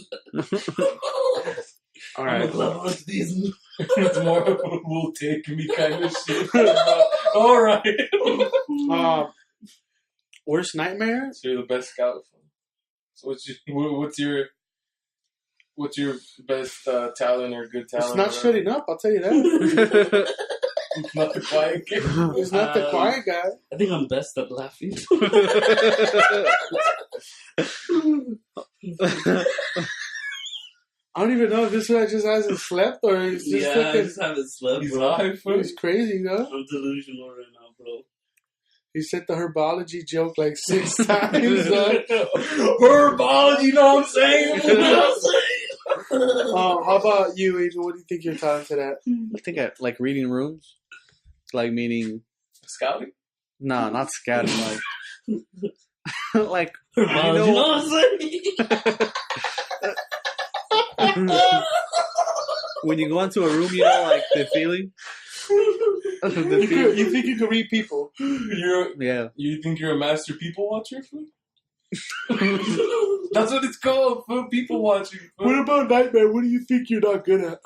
all right. I'm level up these. it's more of a will take me kind of shit? All right. Worst nightmare? So you're the best scout. So what's your best talent or good talent? It's not shutting up. I'll tell you that. Not the quiet kid. It's not the quiet guy. I think I'm best at laughing. I don't even know if this guy just hasn't slept or he's just I just haven't slept. He's bro. live. He's crazy, huh? I'm delusional right now, bro. He said the herbology joke like 6 times. Herbology, you know what I'm saying? How about you, Adrian? What do you think you're talented at? I think I like reading rooms. Like meaning Scouting? no, not scouting. Like like You know what I'm saying? when you go into a room, like the feeling. You think you can read people? You think you're a master people watcher? That's what it's called, people watching. What about nightmare? What do you think you're not good at?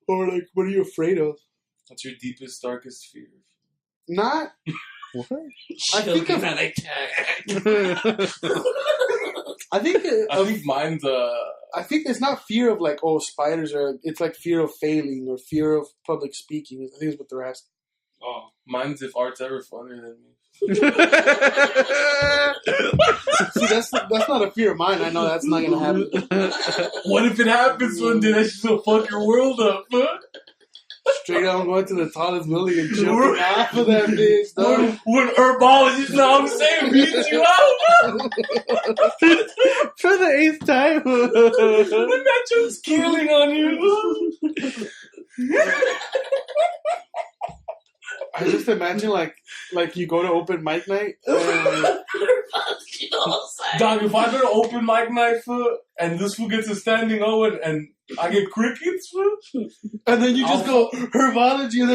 Or like, what are you afraid of? What's your deepest, darkest fear? Not. What? I think of an I think mine's I think it's not fear of like spiders, or it's like fear of failing or fear of public speaking. I think is what they're asking. Oh, mine's if art's ever funnier than me. See, that's not a fear of mine. I know that's not gonna happen. What if it happens one day? That shit's gonna fuck your world up, huh? Straight up, I'm going to the tallest building and jumping off of that bitch, dog. When herbologists, know what I'm saying, beat you out. For the 8th time. The metro's killing on you. I just imagine like you go to open mic night and Dog, if I go to open mic night, and this fool gets a standing O and I get crickets, and then you just go herbology and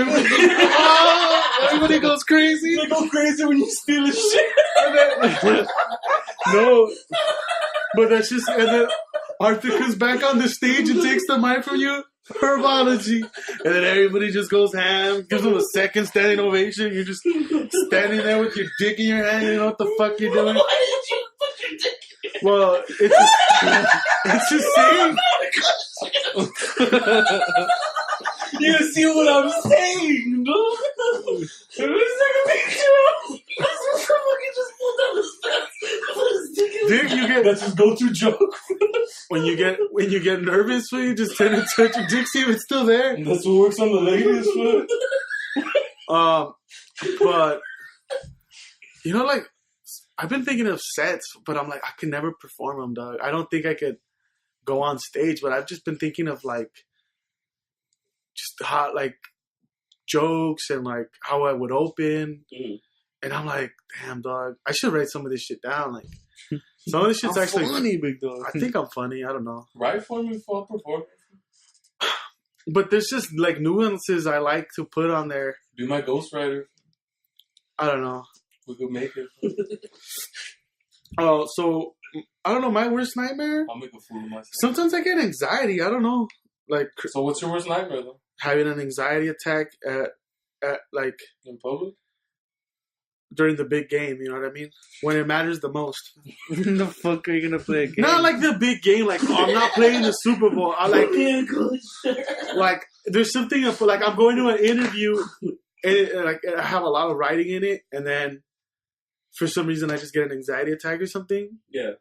everybody goes crazy. They go crazy when you steal his shit. No, but that's just, and then Arthur comes back on the stage and takes the mic from you. Herbology, and then everybody just goes ham, gives them a second standing ovation. You're just standing there with your dick in your hand. You know what the fuck you're doing? Why did you put your dick? Well, it's just saying. You see what I'm saying, no? Dude, you get that's his go-to joke. when you get nervous, you just tend to touch your dick, see if it's still there. And that's what works on the ladies, but like I've been thinking of sets, but I'm like I could never perform them, dog. I don't think I could go on stage, but I've just been thinking of like just how like jokes and like how I would open. And I'm like, damn, dog, I should write some of this shit down. Like, some of this shit's actually funny, big dog. I think I'm funny. I don't know. Write for me for a performance. But there's just like nuances I like to put on there. Be my ghostwriter. I don't know. We could make it. Oh, so I don't know. My worst nightmare. I'll make a fool of myself. Sometimes I get anxiety. I don't know. Like, so what's your worst nightmare though? Having an anxiety attack at like in public. During the big game, you know what I mean? When it matters the most. When the fuck are you gonna play a game? Not like the big game, like I'm not playing the Super Bowl. I like there's something of, like I'm going to an interview and I have a lot of writing in it, and then for some reason I just get an anxiety attack or something. Yeah.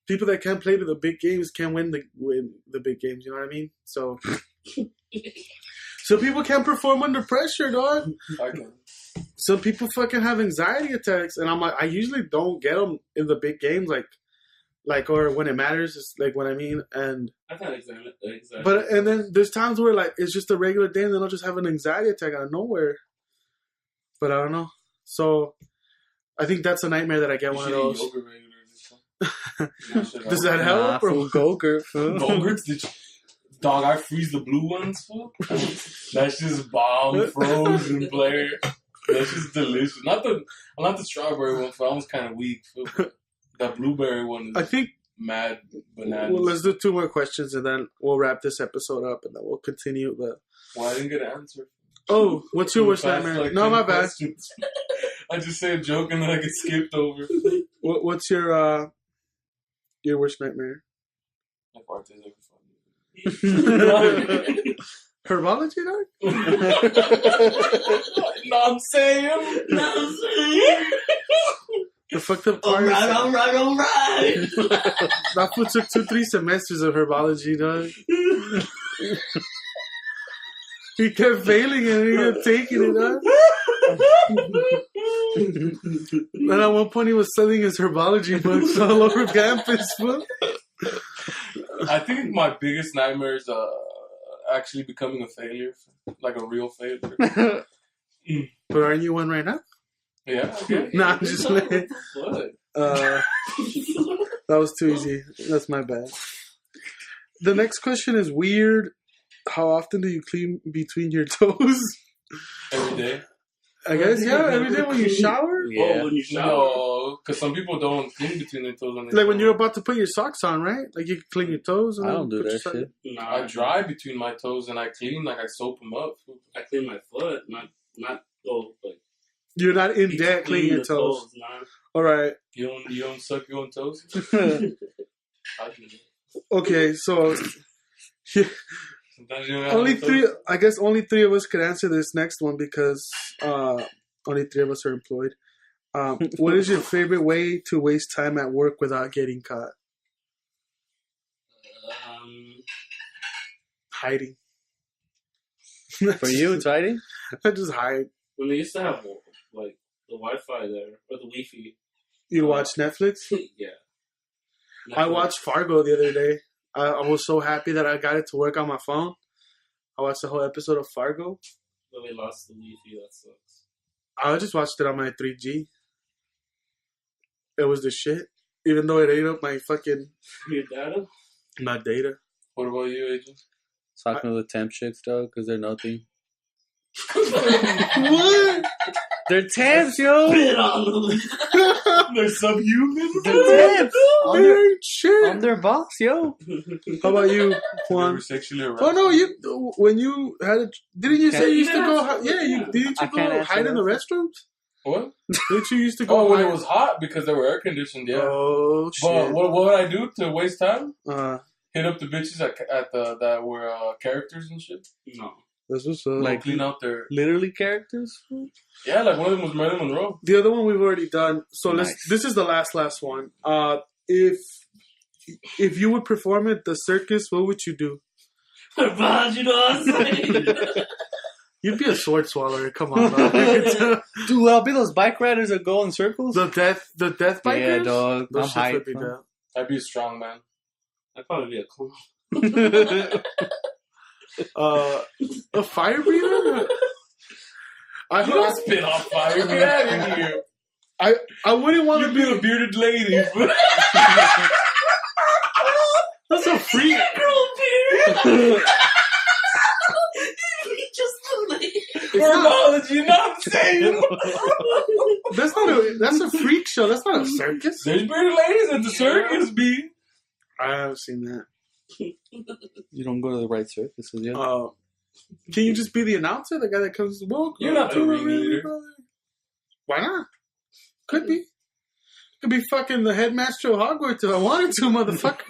People that can't play the big games can't win the big games. You know what I mean? So people can't perform under pressure, dog. Okay. Some people fucking have anxiety attacks, and I'm like, I usually don't get them in the big games, like or when it matters. It's like what I mean, and I've had anxiety. but and then there's times where like it's just a regular day, and then I'll just have an anxiety attack out of nowhere. But I don't know. So I think that's a nightmare that I get one of those. Does that help? Go-Gurt. Go-Gurts? Dog, I freeze the blue ones, fool. That's just bomb frozen, player. That's just delicious. Not the strawberry one, fool. That one's kind of weak, fool. That blueberry one is I think mad bananas. Well, let's do 2 more questions, and then we'll wrap this episode up, and then we'll continue the... Well, I didn't get an answer. Oh, what's your worst nightmare? No, my bad. Questions. I just say a joke and then I get skipped over. What's your worst nightmare? My part is ever Herbology, dog? No, I'm saying. The fucked up part. All right. That fool took 2-3 semesters of herbology, dog. He kept failing and he kept taking it, dog. And at one point he was selling his herbology books all over campus, fool. I think my biggest nightmare is actually becoming a failure, like a real failure. But aren't you one right now? Yeah, okay. Nah, I'm just playing. That was too easy. That's my bad. The next question is weird. How often do you clean between your toes? Every day. I guess, yeah, every day when you shower? Yeah. Oh, when you shower. No, because some people don't clean between their toes. Like when you're about to put your socks on, right? Like you clean your toes. And I then don't do put your that sock- shit. I dry between my toes and I clean, like I soap them up. I clean my foot, not go like. You're not in debt cleaning your the toes. nah. All right. You don't suck your own toes? I do that. Okay, so Sometimes you don't have only no toes. 3. I guess only 3 of us could answer this next one because only 3 of us are employed. What is your favorite way to waste time at work without getting caught? Hiding. For you, it's hiding? I just hide. When they used to have like the Wi-Fi there or the Wi-Fi. You watch Netflix? Yeah. I watched Fargo the other day. I was so happy that I got it to work on my phone. I watched the whole episode of Fargo. But they lost the Wi-Fi. That sucks. I just watched it on my 3G. It was the shit. Even though it ate up my fucking... Your data? My data. What about you, Agent? Talking to the temp chicks, though, because they're nothing. What? They're temps, yo! Spit on them. They're subhuman. They're temps! They ain't shit. I'm their boss, yo! How about you, They Juan? were sexually aroused. Oh no, you when you had it, didn't you say you used to go? Didn't I you can't go answer hide in the that. restrooms? What? Didn't you used to go? Oh, when hide? it was hot because they were air conditioned, yeah. Oh shit! But what would I do to waste time? Hit Hit up the bitches at the that were characters and shit. No. This was Like clean out their Literally characters? yeah. Like one of them was Marilyn Monroe. the other one we've already done. So Nice. this is the last one. If you would perform at the circus, what would you do? Herbology, you know what I'm saying? You'd be a sword swallower. Come on, dog. Dude, I'll be those bike riders that go in circles. the death bikers. Yeah, dog. Those I'm shits would be hyped. down. I'd be a strong man. I'd probably be a clown. A fire breather. You don't spit on fire. Get out of here. I wouldn't want to You'd be be a bearded lady. That's a freak. Herbology, you know what I'm saying? That's a freak show. That's not a circus. There's bearded ladies at the circus, B. I haven't seen that. You don't go to the right circuses, yeah. Can you just be the announcer, the guy that comes? Welcome You're not the to ringleader. everybody." Why not? Could be. Could be fucking the headmaster of Hogwarts if I wanted to, motherfucker.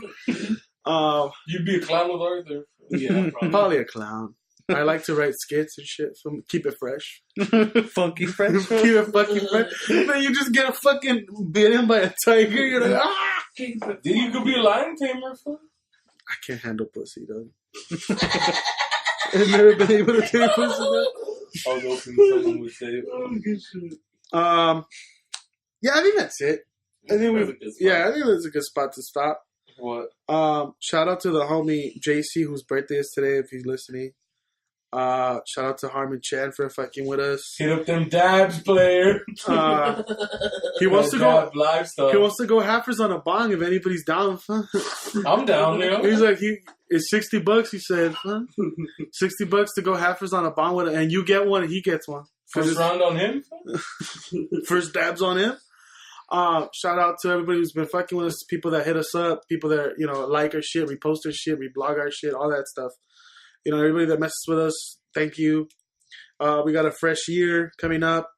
You'd be a clown with Arthur. Yeah, probably. Probably a clown. I like to write skits and shit. So keep it fresh. Funky fresh. Keep it fucking fresh. Then you just get a fucking bitten by a tiger. You're like, ah! Dude, you could be a lion tamer, fool. I can't handle pussy, though. I've never been able to take pussy, though. I was hoping someone would say it. Oh, good shit. Yeah, I think that's it. I think That's a good spot. I think that's a good spot to stop. What? Shout out to the homie JC whose birthday is today if he's listening. Shout out to Harmon Chan for fucking with us. Hit up them dabs, player. He wants to go. Live stuff. He wants to go halfers on a bong if anybody's down. I'm down, yo. He's like, it's $60. He said, $60 to go halfers on a bong with it, and you get one, and he gets one. First round on him. First dabs on him. Shout out to everybody who's been fucking with us, people that hit us up, people that, like our shit, repost our shit, reblog our shit, all that stuff. Everybody that messes with us, thank you. We got a fresh year coming up.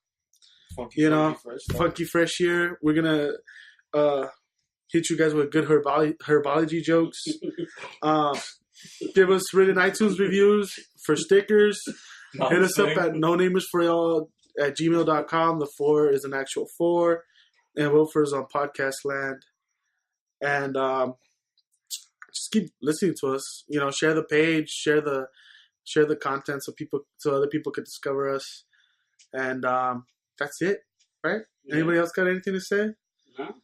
Funky fresh year. We're gonna hit you guys with good herbology jokes. Give us written iTunes reviews for stickers. Hit us up at nonamersforall@gmail.com. The 4 is an actual 4. And Wilfer is on podcast land. And just keep listening to us. Share the page, share the content so other people could discover us. And that's it, right? Yeah. Anybody else got anything to say? No.